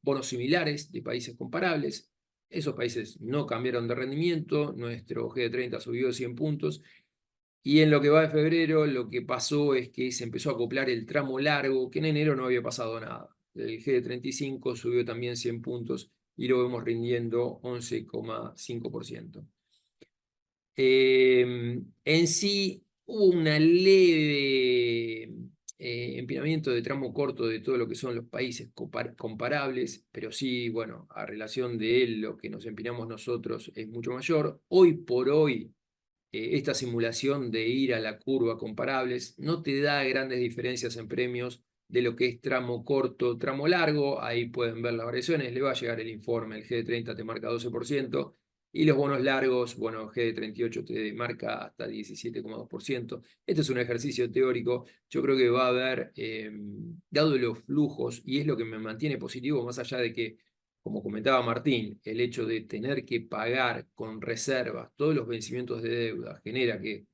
[SPEAKER 3] bonos similares de países comparables. Esos países no cambiaron de rendimiento, nuestro GD30 subió 100 puntos. Y en lo que va de febrero, lo que pasó es que se empezó a acoplar el tramo largo, que en enero no había pasado nada. El GD35 subió también 100 puntos y lo vemos rindiendo 11,5%. En sí hubo una leve empinamiento de tramo corto de todo lo que son los países comparables, pero sí, bueno, a relación de lo que nos empinamos nosotros es mucho mayor. Hoy por hoy, esta simulación de ir a la curva comparables no te da grandes diferencias en premios de lo que es tramo corto, tramo largo. Ahí pueden ver las variaciones, le va a llegar el informe, el GD30 te marca 12%, y los bonos largos, bueno, GD38 te marca hasta 17,2%. Este es un ejercicio teórico, yo creo que va a haber, dado los flujos, y es lo que me mantiene positivo, más allá de que, como comentaba Martín, el hecho de tener que pagar con reservas todos los vencimientos de deuda genera que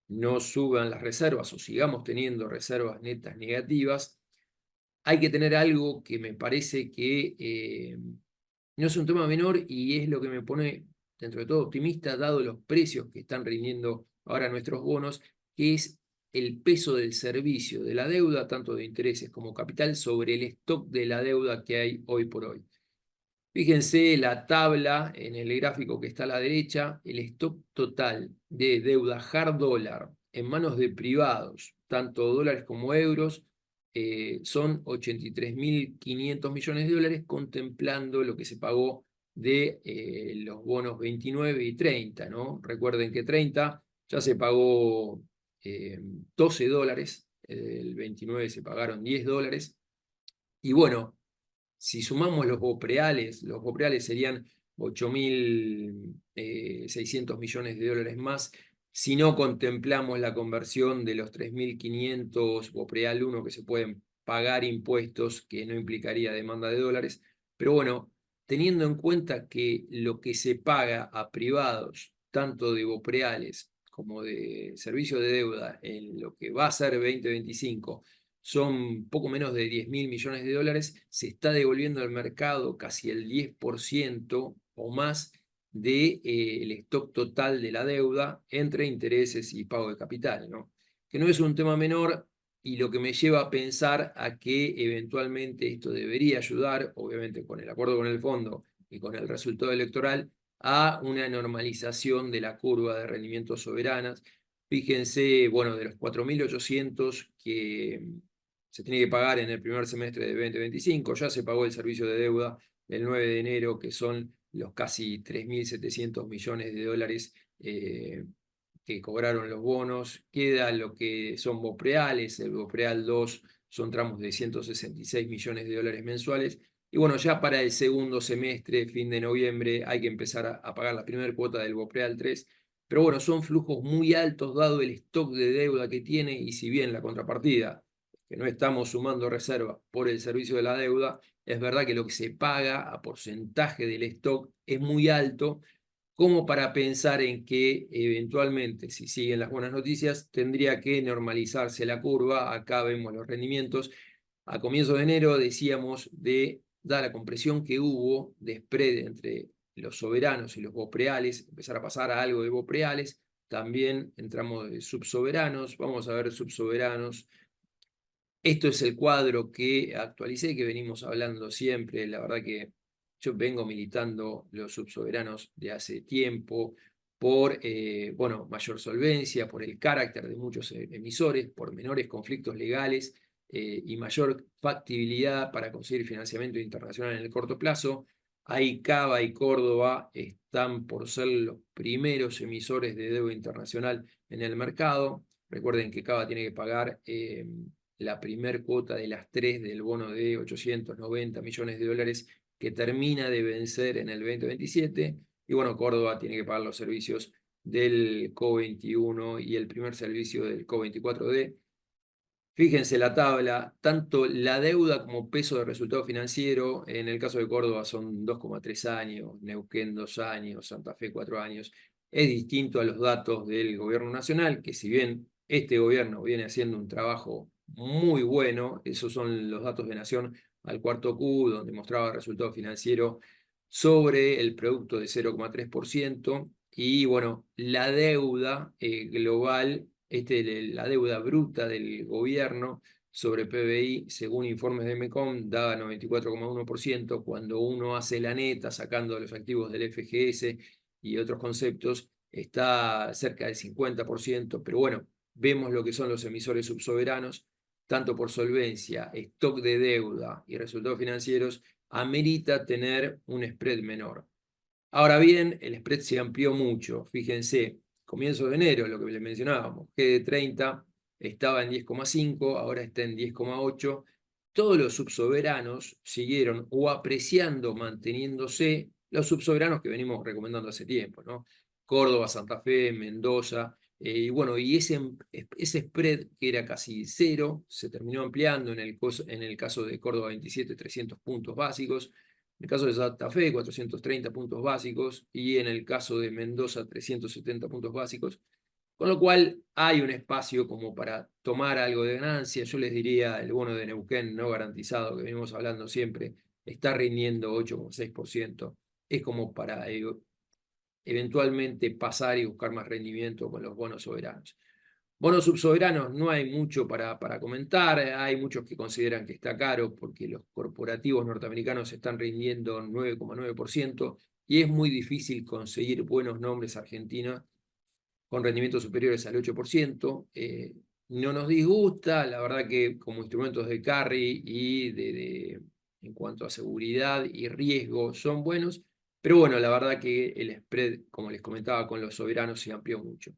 [SPEAKER 3] no suban las reservas o sigamos teniendo reservas netas negativas. Hay que tener algo que me parece que no es un tema menor y es lo que me pone, dentro de todo, optimista, dado los precios que están rindiendo ahora nuestros bonos, que es el peso del servicio de la deuda, tanto de intereses como capital, sobre el stock de la deuda que hay hoy por hoy. Fíjense la tabla en el gráfico que está a la derecha, el stock total de deuda hard dólar en manos de privados, tanto dólares como euros, son 83.500 millones de dólares, contemplando lo que se pagó de los bonos 29 y 30, ¿no? Recuerden que 30 ya se pagó $12, el 29 se pagaron $10, y bueno, si sumamos los bopreales serían 8.600 millones de dólares más, si no contemplamos la conversión de los 3.500 bopreal 1 que se pueden pagar impuestos, que no implicaría demanda de dólares. Pero bueno, teniendo en cuenta que lo que se paga a privados, tanto de bopreales como de servicio de deuda, en lo que va a ser 2025, son poco menos de 10.000 millones de dólares, se está devolviendo al mercado casi el 10% o más del stock total de la deuda entre intereses y pago de capital, ¿no? Que no es un tema menor, y lo que me lleva a pensar a que eventualmente esto debería ayudar, obviamente con el acuerdo con el fondo y con el resultado electoral, a una normalización de la curva de rendimientos soberanas. Fíjense, bueno, de los 4.800 que se tiene que pagar en el primer semestre de 2025, ya se pagó el servicio de deuda el 9 de enero, que son los casi 3.700 millones de dólares que cobraron los bonos. Queda lo que son bopreales, el bopreal 2 son tramos de 166 millones de dólares mensuales. Y bueno, ya para el segundo semestre, fin de noviembre, hay que empezar a pagar la primera cuota del bopreal 3. Pero bueno, son flujos muy altos dado el stock de deuda que tiene, y si bien la contrapartida, que no estamos sumando reserva por el servicio de la deuda, es verdad que lo que se paga a porcentaje del stock es muy alto, como para pensar en que eventualmente, si siguen las buenas noticias, tendría que normalizarse la curva. Acá vemos los rendimientos. A comienzos de enero decíamos, dada la compresión que hubo de spread entre los soberanos y los bopreales, empezar a pasar a algo de bopreales. También entramos de subsoberanos. Vamos a ver subsoberanos. Esto es el cuadro que actualicé, que venimos hablando siempre. La verdad que yo vengo militando los subsoberanos de hace tiempo por bueno, mayor solvencia, por el carácter de muchos emisores, por menores conflictos legales y mayor factibilidad para conseguir financiamiento internacional en el corto plazo. Ahí Cava y Córdoba están por ser los primeros emisores de deuda internacional en el mercado. Recuerden que Cava tiene que pagar la primer cuota de las 3 del bono de 890 millones de dólares que termina de vencer en el 2027. Y bueno, Córdoba tiene que pagar los servicios del CO21 y el primer servicio del CO24D. Fíjense la tabla, tanto la deuda como peso de resultado financiero, en el caso de Córdoba son 2,3 años, Neuquén 2 años, Santa Fe 4 años. Es distinto a los datos del gobierno nacional, que si bien este gobierno viene haciendo un trabajo muy bueno, esos son los datos de Nación al cuarto Q, donde mostraba resultado financiero sobre el producto de 0,3%, y bueno, la deuda global, la deuda bruta del gobierno sobre PBI, según informes de MECOM, da 94,1%. Cuando uno hace la neta, sacando los activos del FGS y otros conceptos, está cerca del 50%. Pero bueno, vemos lo que son los emisores subsoberanos, tanto por solvencia, stock de deuda y resultados financieros, amerita tener un spread menor. Ahora bien, el spread se amplió mucho. Fíjense, comienzo de enero, lo que les mencionábamos, GD30 estaba en 10,5, ahora está en 10,8. Todos los subsoberanos siguieron o apreciando, manteniéndose, los subsoberanos que venimos recomendando hace tiempo, ¿no? Córdoba, Santa Fe, Mendoza, y bueno, y ese spread que era casi cero, se terminó ampliando en el caso de Córdoba 27, 300 puntos básicos. En el caso de Santa Fe, 430 puntos básicos, y en el caso de Mendoza, 370 puntos básicos, con lo cual hay un espacio como para tomar algo de ganancia. Yo les diría, el bono de Neuquén no garantizado, que venimos hablando siempre, está rindiendo 8,6%, es como para eventualmente pasar y buscar más rendimiento con los bonos soberanos. Bonos subsoberanos no hay mucho para comentar. Hay muchos que consideran que está caro porque los corporativos norteamericanos están rindiendo 9,9%, y es muy difícil conseguir buenos nombres argentinos con rendimientos superiores al 8%. no nos disgusta, la verdad que como instrumentos de carry y en cuanto a seguridad y riesgo son buenos, pero bueno, la verdad que el spread, como les comentaba, con los soberanos se amplió mucho.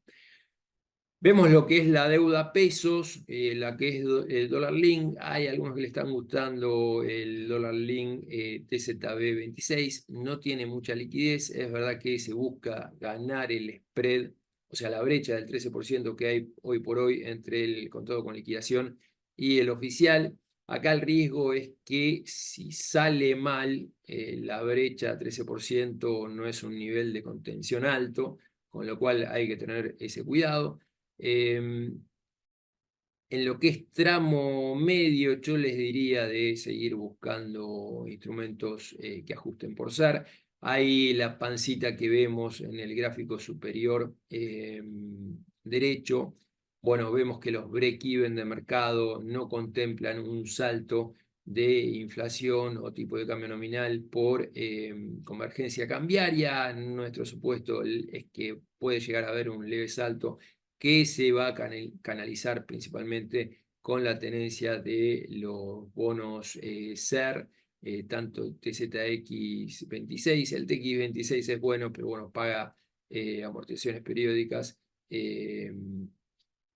[SPEAKER 3] Vemos lo que es la deuda pesos, la que es el dólar link. Hay algunos que le están gustando el dólar link TZB 26. No tiene mucha liquidez. Es verdad que se busca ganar el spread, o sea, la brecha del 13% que hay hoy por hoy entre el contado con liquidación y el oficial. Acá el riesgo es que si sale mal, la brecha 13% no es un nivel de contención alto, con lo cual hay que tener ese cuidado. En lo que es tramo medio, yo les diría de seguir buscando instrumentos que ajusten por SAR. Ahí la pancita que vemos en el gráfico superior derecho, bueno, vemos que los break-even de mercado no contemplan un salto de inflación o tipo de cambio nominal por convergencia cambiaria. Nuestro supuesto es que puede llegar a haber un leve salto que se va a canalizar principalmente con la tenencia de los bonos SER, tanto TZX26, el TX26 es bueno, pero bueno, paga amortizaciones periódicas,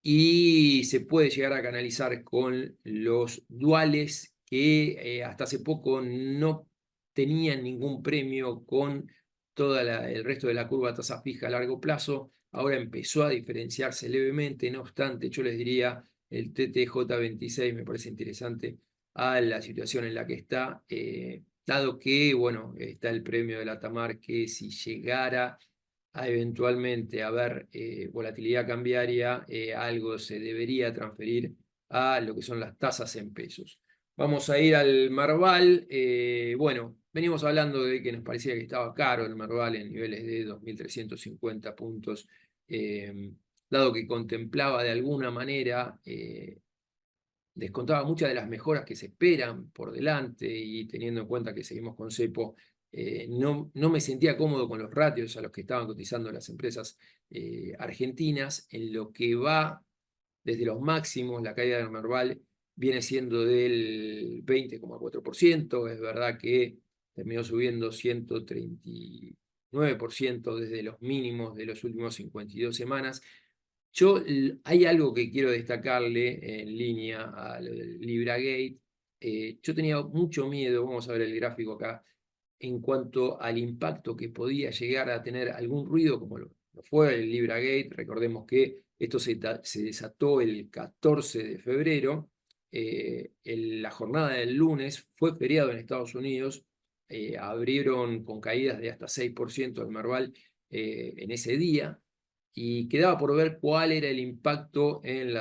[SPEAKER 3] y se puede llegar a canalizar con los duales que hasta hace poco no tenían ningún premio con todo el resto de la curva tasa fija a largo plazo. Ahora empezó a diferenciarse levemente, no obstante, yo les diría el TTJ26 me parece interesante a la situación en la que está, dado que, bueno, está el premio de la Tamar que si llegara a eventualmente haber volatilidad cambiaria, algo se debería transferir a lo que son las tasas en pesos. Vamos a ir al Merval. Bueno, venimos hablando de que nos parecía que estaba caro el Merval en niveles de 2.350 puntos, dado que contemplaba de alguna manera, descontaba muchas de las mejoras que se esperan por delante y teniendo en cuenta que seguimos con cepo, no me sentía cómodo con los ratios a los que estaban cotizando las empresas argentinas. En lo que va desde los máximos, la caída del Merval viene siendo del 20,4%. Es verdad que terminó subiendo 139% desde los mínimos de los últimos 52 semanas. Hay algo que quiero destacarle en línea a lo del LibraGate. Yo tenía mucho miedo, vamos a ver el gráfico acá, en cuanto al impacto que podía llegar a tener algún ruido como lo fue el LibraGate. Recordemos que esto se desató el 14 de febrero. La jornada del lunes fue feriado en Estados Unidos. Abrieron con caídas de hasta 6% el Merval en ese día. Y quedaba por ver cuál era el impacto en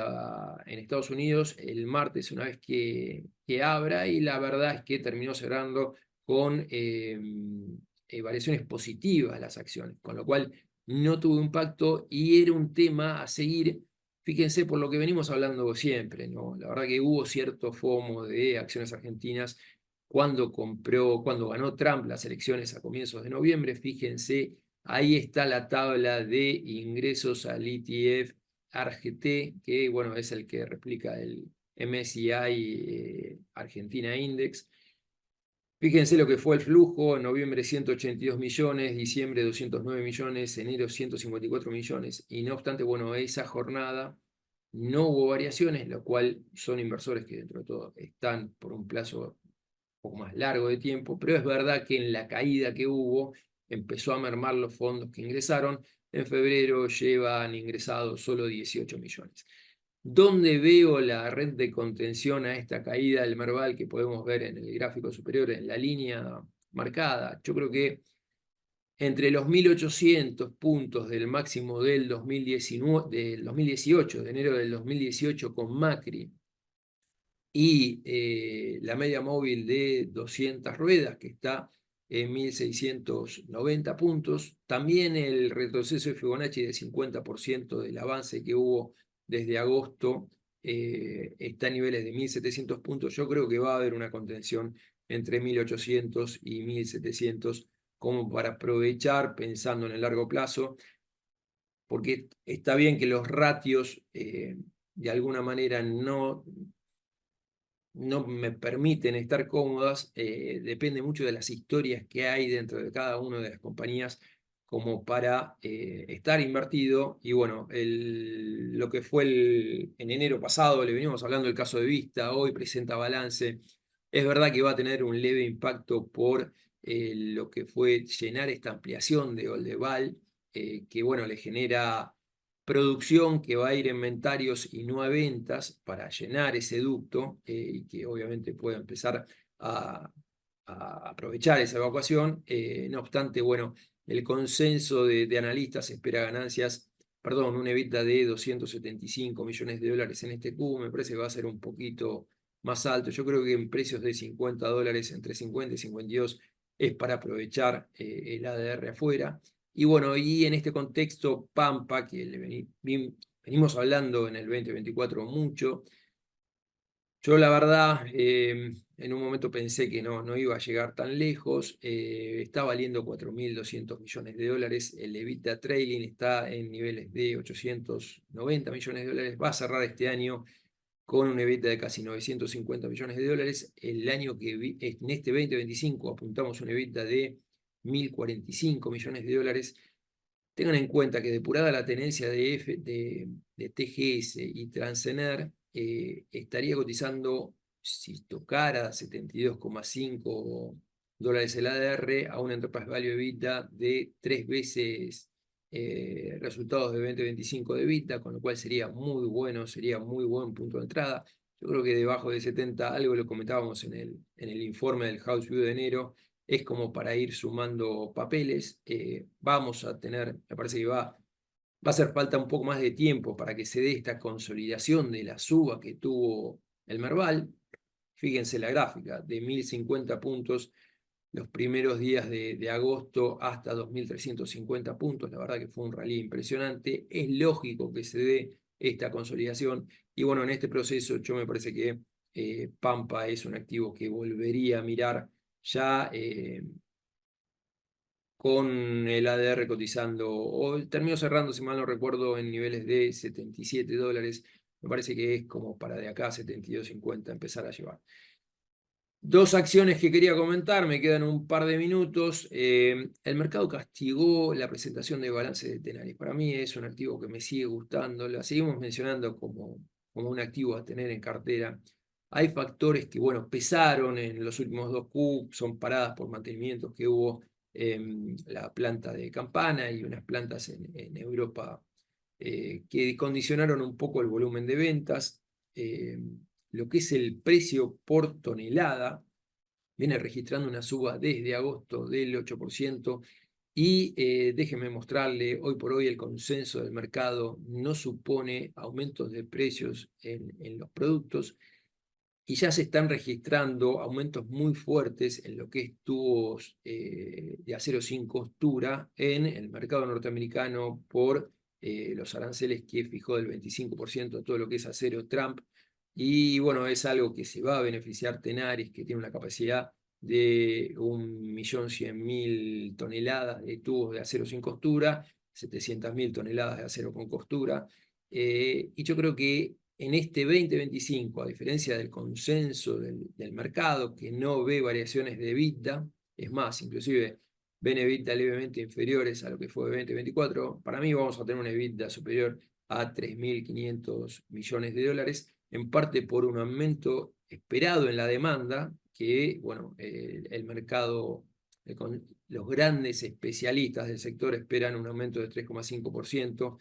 [SPEAKER 3] Estados Unidos el martes, una vez que abra, y la verdad es que terminó cerrando con variaciones positivas las acciones, con lo cual no tuvo impacto y era un tema a seguir. Fíjense por lo que venimos hablando siempre, ¿no? La verdad que hubo cierto FOMO de acciones argentinas cuando ganó Trump las elecciones a comienzos de noviembre. Fíjense, ahí está la tabla de ingresos al ETF ARGT, que bueno, es el que replica el MSCI Argentina Index. Fíjense lo que fue el flujo: en noviembre 182 millones, diciembre 209 millones, enero 154 millones, y no obstante, bueno, esa jornada no hubo variaciones, lo cual son inversores que dentro de todo están por un plazo poco más largo de tiempo, pero es verdad que en la caída que hubo empezó a mermar los fondos que ingresaron. En febrero llevan ingresados solo 18 millones. ¿Dónde veo la red de contención a esta caída del Merval que podemos ver en el gráfico superior, en la línea marcada? Yo creo que entre los 1.800 puntos del máximo del 2018, de enero del 2018 con Macri, y la media móvil de 200 ruedas, que está en 1.690 puntos. También el retroceso de Fibonacci de 50% del avance que hubo desde agosto está a niveles de 1.700 puntos. Yo creo que va a haber una contención entre 1.800 y 1.700 como para aprovechar pensando en el largo plazo, porque está bien que los ratios de alguna manera no me permiten estar cómodas, depende mucho de las historias que hay dentro de cada una de las compañías como para estar invertido. Y bueno, lo que fue en enero pasado, le venimos hablando del caso de Vista, hoy presenta balance. Es verdad que va a tener un leve impacto por lo que fue llenar esta ampliación de Oldeval, que bueno, le genera producción que va a ir a inventarios y no a ventas para llenar ese ducto, y que obviamente pueda empezar a, a aprovechar esa evacuación. No obstante, bueno, el consenso de analistas espera ganancias, perdón, un EBITDA de 275 millones de dólares en este Q. Me parece que va a ser un poquito más alto. Yo creo que en precios de $50, entre 50 y 52, es para aprovechar el ADR afuera. Y bueno, y en este contexto, Pampa, que venimos hablando en el 2024 mucho, yo la verdad, en un momento pensé que no iba a llegar tan lejos. Está valiendo 4.200 millones de dólares. El EBITDA trailing está en niveles de 890 millones de dólares. Va a cerrar este año con un EBITDA de casi 950 millones de dólares. El año en este 2025 apuntamos un EBITDA de 1.045 millones de dólares. Tengan en cuenta que depurada la tenencia de TGS y Transener, estaría cotizando, si tocara 72,5 dólares el ADR, a un Enterprise Value EBITDA de 3 veces resultados de 2025 de EBITDA, con lo cual sería muy bueno, sería muy buen punto de entrada. Yo creo que debajo de 70, algo lo comentábamos en el informe del House View de enero, es como para ir sumando papeles. Vamos a tener, me parece que va a hacer falta un poco más de tiempo para que se dé esta consolidación de la suba que tuvo el Merval. Fíjense la gráfica, de 1.050 puntos los primeros días de agosto hasta 2.350 puntos. La verdad que fue un rally impresionante. Es lógico que se dé esta consolidación. Y bueno, en este proceso yo me parece que Pampa es un activo que volvería a mirar ya con el ADR cotizando, o terminó cerrando, si mal no recuerdo, en niveles de 77 dólares. Me parece que es como para de acá a 72.50 empezar a llevar. Dos acciones que quería comentar, me quedan un par de minutos. El mercado castigó la presentación de balance de Tenaris. Para mí es un activo que me sigue gustando, la seguimos mencionando como un activo a tener en cartera. Hay factores que, bueno, pesaron en los últimos 2Q, son paradas por mantenimientos que hubo en la planta de Campana y unas plantas en Europa, que condicionaron un poco el volumen de ventas. Lo que es el precio por tonelada viene registrando una suba desde agosto del 8%. Y déjenme mostrarle, hoy por hoy el consenso del mercado no supone aumentos de precios en los productos, y ya se están registrando aumentos muy fuertes en lo que es tubos de acero sin costura en el mercado norteamericano por los aranceles que fijó del 25% a todo lo que es acero Trump. Y bueno, es algo que se va a beneficiar Tenaris, que tiene una capacidad de 1.100.000 toneladas de tubos de acero sin costura, 700.000 toneladas de acero con costura. Y yo creo que en este 2025, a diferencia del consenso del mercado, que no ve variaciones de EBITDA, es más, inclusive ven EBITDA levemente inferiores a lo que fue 2024, para mí vamos a tener una EBITDA superior a 3.500 millones de dólares, en parte por un aumento esperado en la demanda, que, bueno, el mercado, los grandes especialistas del sector esperan un aumento de 3,5%,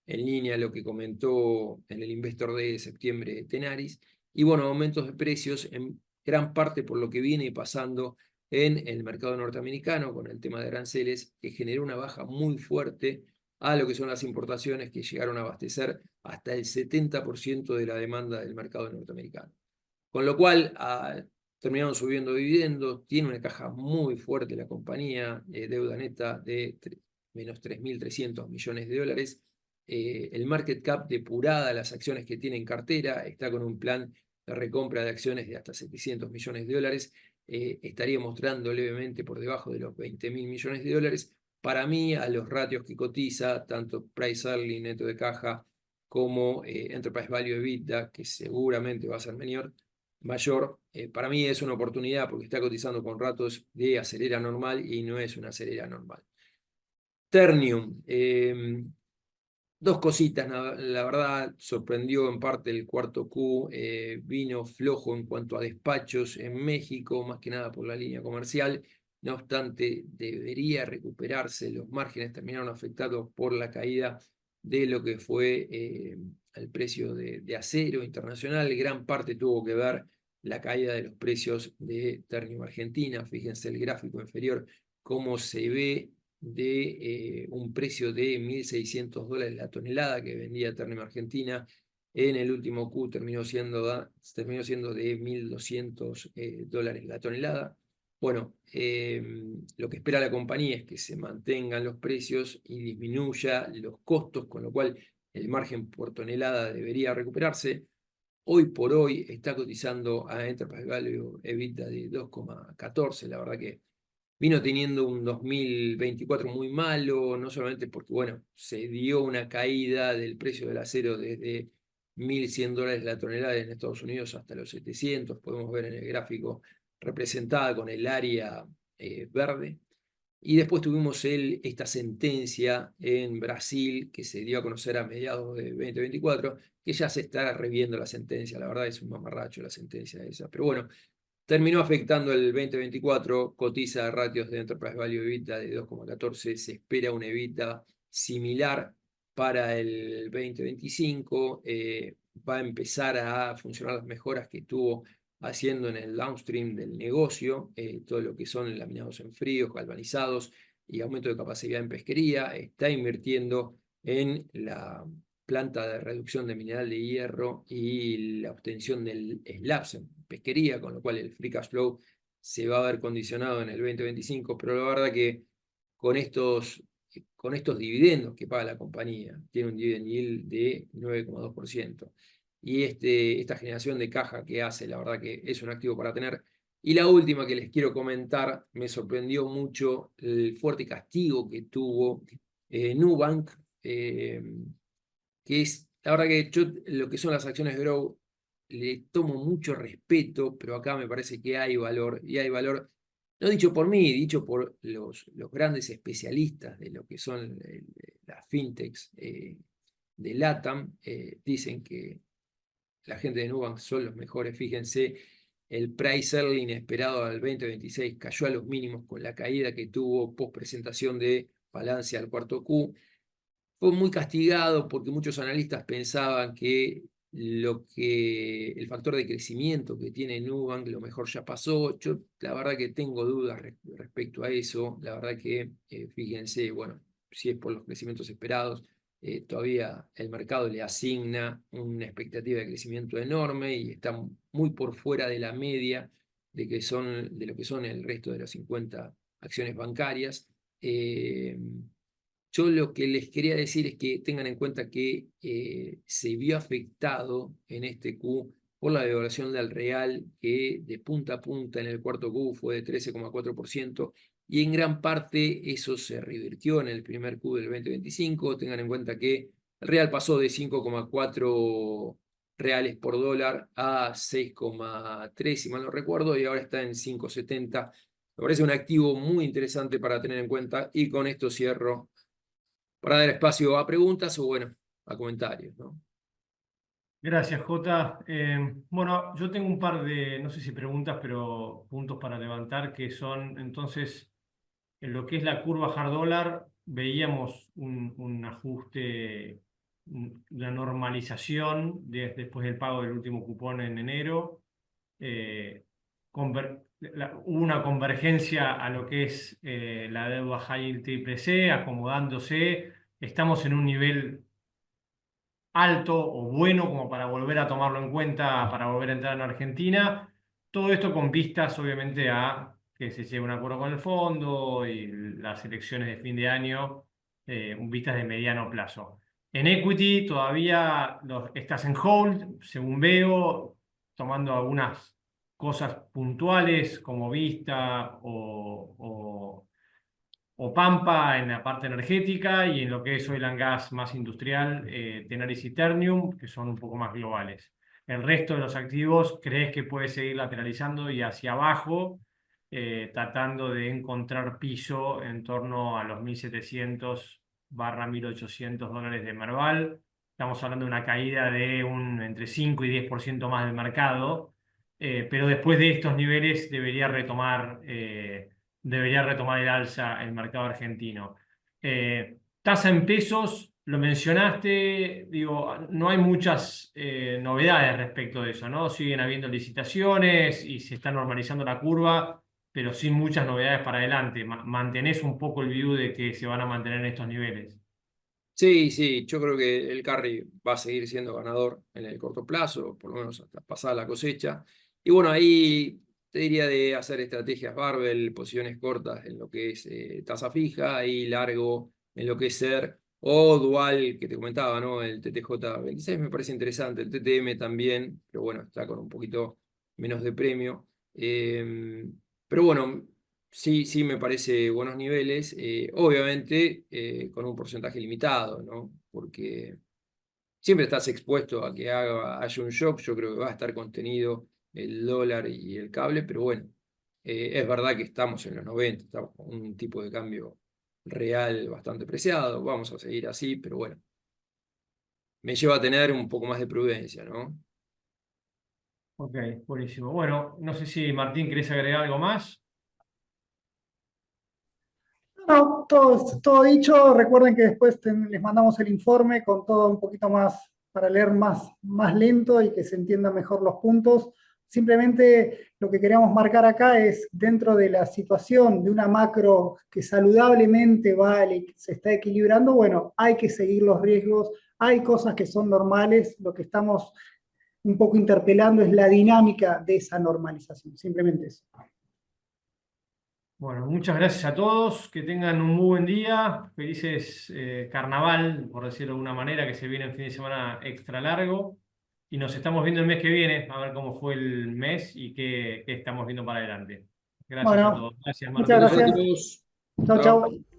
[SPEAKER 3] en línea a lo que comentó en el Investor Day de septiembre Tenaris. Y bueno, aumentos de precios en gran parte por lo que viene pasando en el mercado norteamericano con el tema de aranceles, que generó una baja muy fuerte a lo que son las importaciones, que llegaron a abastecer hasta el 70% de la demanda del mercado norteamericano. Con lo cual, terminaron subiendo dividendos, tiene una caja muy fuerte la compañía, deuda neta de menos 3.300 millones de dólares. El market cap depurada, las acciones que tiene en cartera, está con un plan de recompra de acciones de hasta 700 millones de dólares. Estaría mostrando levemente por debajo de los 20.000 millones de dólares. Para mí, a los ratios que cotiza, tanto price early, neto de caja, como Enterprise Value EBITDA, que seguramente va a ser mayor. Para mí es una oportunidad porque está cotizando con ratos de acelera normal y no es una acelera normal. Ternium, dos cositas, la verdad, sorprendió en parte el cuarto Q, vino flojo en cuanto a despachos en México, más que nada por la línea comercial. No obstante, debería recuperarse. Los márgenes terminaron afectados por la caída de lo que fue el precio de acero internacional. Gran parte tuvo que ver la caída de los precios de Ternium Argentina. Fíjense el gráfico inferior, cómo se ve de un precio de $1.600 la tonelada que vendía Ternium Argentina. En el último Q terminó siendo de $1.200 la tonelada. Bueno, lo que espera la compañía es que se mantengan los precios y disminuya los costos, con lo cual el margen por tonelada debería recuperarse. Hoy por hoy está cotizando a Enterprise Value EBITDA de 2,14. La verdad que vino teniendo un 2024 muy malo, no solamente porque, bueno, se dio una caída del precio del acero desde $1.100 la tonelada en Estados Unidos hasta los 700, podemos ver en el gráfico representada con el área verde. Y después tuvimos esta sentencia en Brasil que se dio a conocer a mediados de 2024, que ya se está reviendo la sentencia. La verdad es un mamarracho la sentencia esa. Pero bueno, terminó afectando el 2024, cotiza ratios de Enterprise Value EBITDA de 2,14, se espera un EBITDA similar para el 2025, va a empezar a funcionar las mejoras que estuvo haciendo en el downstream del negocio, todo lo que son laminados en fríos, galvanizados y aumento de capacidad en pesquería, está invirtiendo en la planta de reducción de mineral de hierro y la obtención del slabs en pesquería, con lo cual el free cash flow se va a ver condicionado en el 2025, pero la verdad que con estos dividendos que paga la compañía, tiene un dividend yield de 9,2%, y esta generación de caja que hace, la verdad que es un activo para tener. Y la última que les quiero comentar, me sorprendió mucho el fuerte castigo que tuvo Nubank, que es, la verdad que yo lo que son las acciones Grow le tomo mucho respeto, pero acá me parece que hay valor, y hay valor, no dicho por mí, dicho por los grandes especialistas de lo que son las fintechs de LATAM, dicen que la gente de Nubank son los mejores. Fíjense, el price early inesperado al 2026 cayó a los mínimos con la caída que tuvo post presentación de balance al cuarto Q. Fue muy castigado porque muchos analistas pensaban que el factor de crecimiento que tiene Nubank, lo mejor ya pasó. Yo la verdad que tengo dudas respecto a eso. La verdad que, fíjense, bueno, si es por los crecimientos esperados, todavía el mercado le asigna una expectativa de crecimiento enorme y está muy por fuera de la media de lo que son el resto de las 50 acciones bancarias. Yo lo que les quería decir es que tengan en cuenta que se vio afectado en este Q por la devaluación del real, que de punta a punta en el cuarto Q fue de 13,4%, y en gran parte eso se revirtió en el primer Q del 2025. Tengan en cuenta que el real pasó de 5,4 reales por dólar a 6,3, si mal no recuerdo, y ahora está en 5,70. Me parece un activo muy interesante para tener en cuenta, y con esto cierro para dar espacio a preguntas o, bueno, a comentarios, ¿no?
[SPEAKER 1] Gracias, Jota. Bueno, yo tengo un par de, no sé si preguntas, pero puntos para levantar, que son, entonces, en lo que es la curva hard dólar, veíamos un ajuste, la normalización después del pago del último cupón en enero. Hubo una convergencia a lo que es la deuda high yield triple C, acomodándose. Estamos en un nivel alto o bueno como para volver a tomarlo en cuenta, para volver a entrar en Argentina. Todo esto con vistas, obviamente, a que se lleve un acuerdo con el fondo y las elecciones de fin de año, vistas de mediano plazo. En equity todavía estás en hold, según veo, tomando algunas cosas puntuales como vista o o Pampa en la parte energética y en lo que es oil and gas más industrial, Tenaris y Ternium, que son un poco más globales. El resto de los activos crees que puede seguir lateralizando y hacia abajo, tratando de encontrar piso en torno a los 1.700 / 1.800 dólares de Merval. Estamos hablando de una caída de entre 5 y 10% más del mercado, pero después de estos niveles debería retomar el alza el mercado argentino. Tasa en pesos, lo mencionaste, digo, no hay muchas novedades respecto de eso, ¿no? Siguen habiendo licitaciones y se está normalizando la curva, pero sin muchas novedades para adelante. ¿Mantenés un poco el view de que se van a mantener en estos niveles?
[SPEAKER 3] Sí, sí, yo creo que el carry va a seguir siendo ganador en el corto plazo, por lo menos hasta pasada la cosecha. Y bueno, ahí te diría de hacer estrategias barbell, posiciones cortas en lo que es tasa fija y largo en lo que es ser o dual que te comentaba, ¿no? El TTJ 26 me parece interesante, el TTM también, pero bueno, está con un poquito menos de premio. Pero bueno, sí, sí, me parece buenos niveles, obviamente con un porcentaje limitado, ¿no? Porque siempre estás expuesto a que haya un shock, yo creo que va a estar contenido el dólar y el cable, pero bueno, es verdad que estamos en los 90, estamos con un tipo de cambio real bastante preciado, vamos a seguir así, pero bueno, me lleva a tener un poco más de prudencia, ¿no?
[SPEAKER 1] Ok, buenísimo. Bueno, no sé si Martín querés agregar algo más.
[SPEAKER 2] No, todo dicho. Recuerden que después les mandamos el informe con todo un poquito más para leer más lento y que se entiendan mejor los puntos. Simplemente lo que queríamos marcar acá es dentro de la situación de una macro que saludablemente vale, se está equilibrando, bueno, hay que seguir los riesgos, hay cosas que son normales, lo que estamos un poco interpelando es la dinámica de esa normalización, simplemente eso.
[SPEAKER 1] Bueno, muchas gracias a todos, que tengan un muy buen día, felices carnaval, por decirlo de alguna manera, que se viene el fin de semana extra largo, y nos estamos viendo el mes que viene, a ver cómo fue el mes y qué estamos viendo para adelante. Gracias a
[SPEAKER 2] Bueno,
[SPEAKER 1] todos. Gracias,
[SPEAKER 2] muchas
[SPEAKER 1] Martín.
[SPEAKER 3] Saludos a
[SPEAKER 2] gracias.
[SPEAKER 3] todos.
[SPEAKER 2] Chau,
[SPEAKER 3] Chao.
[SPEAKER 2] chau.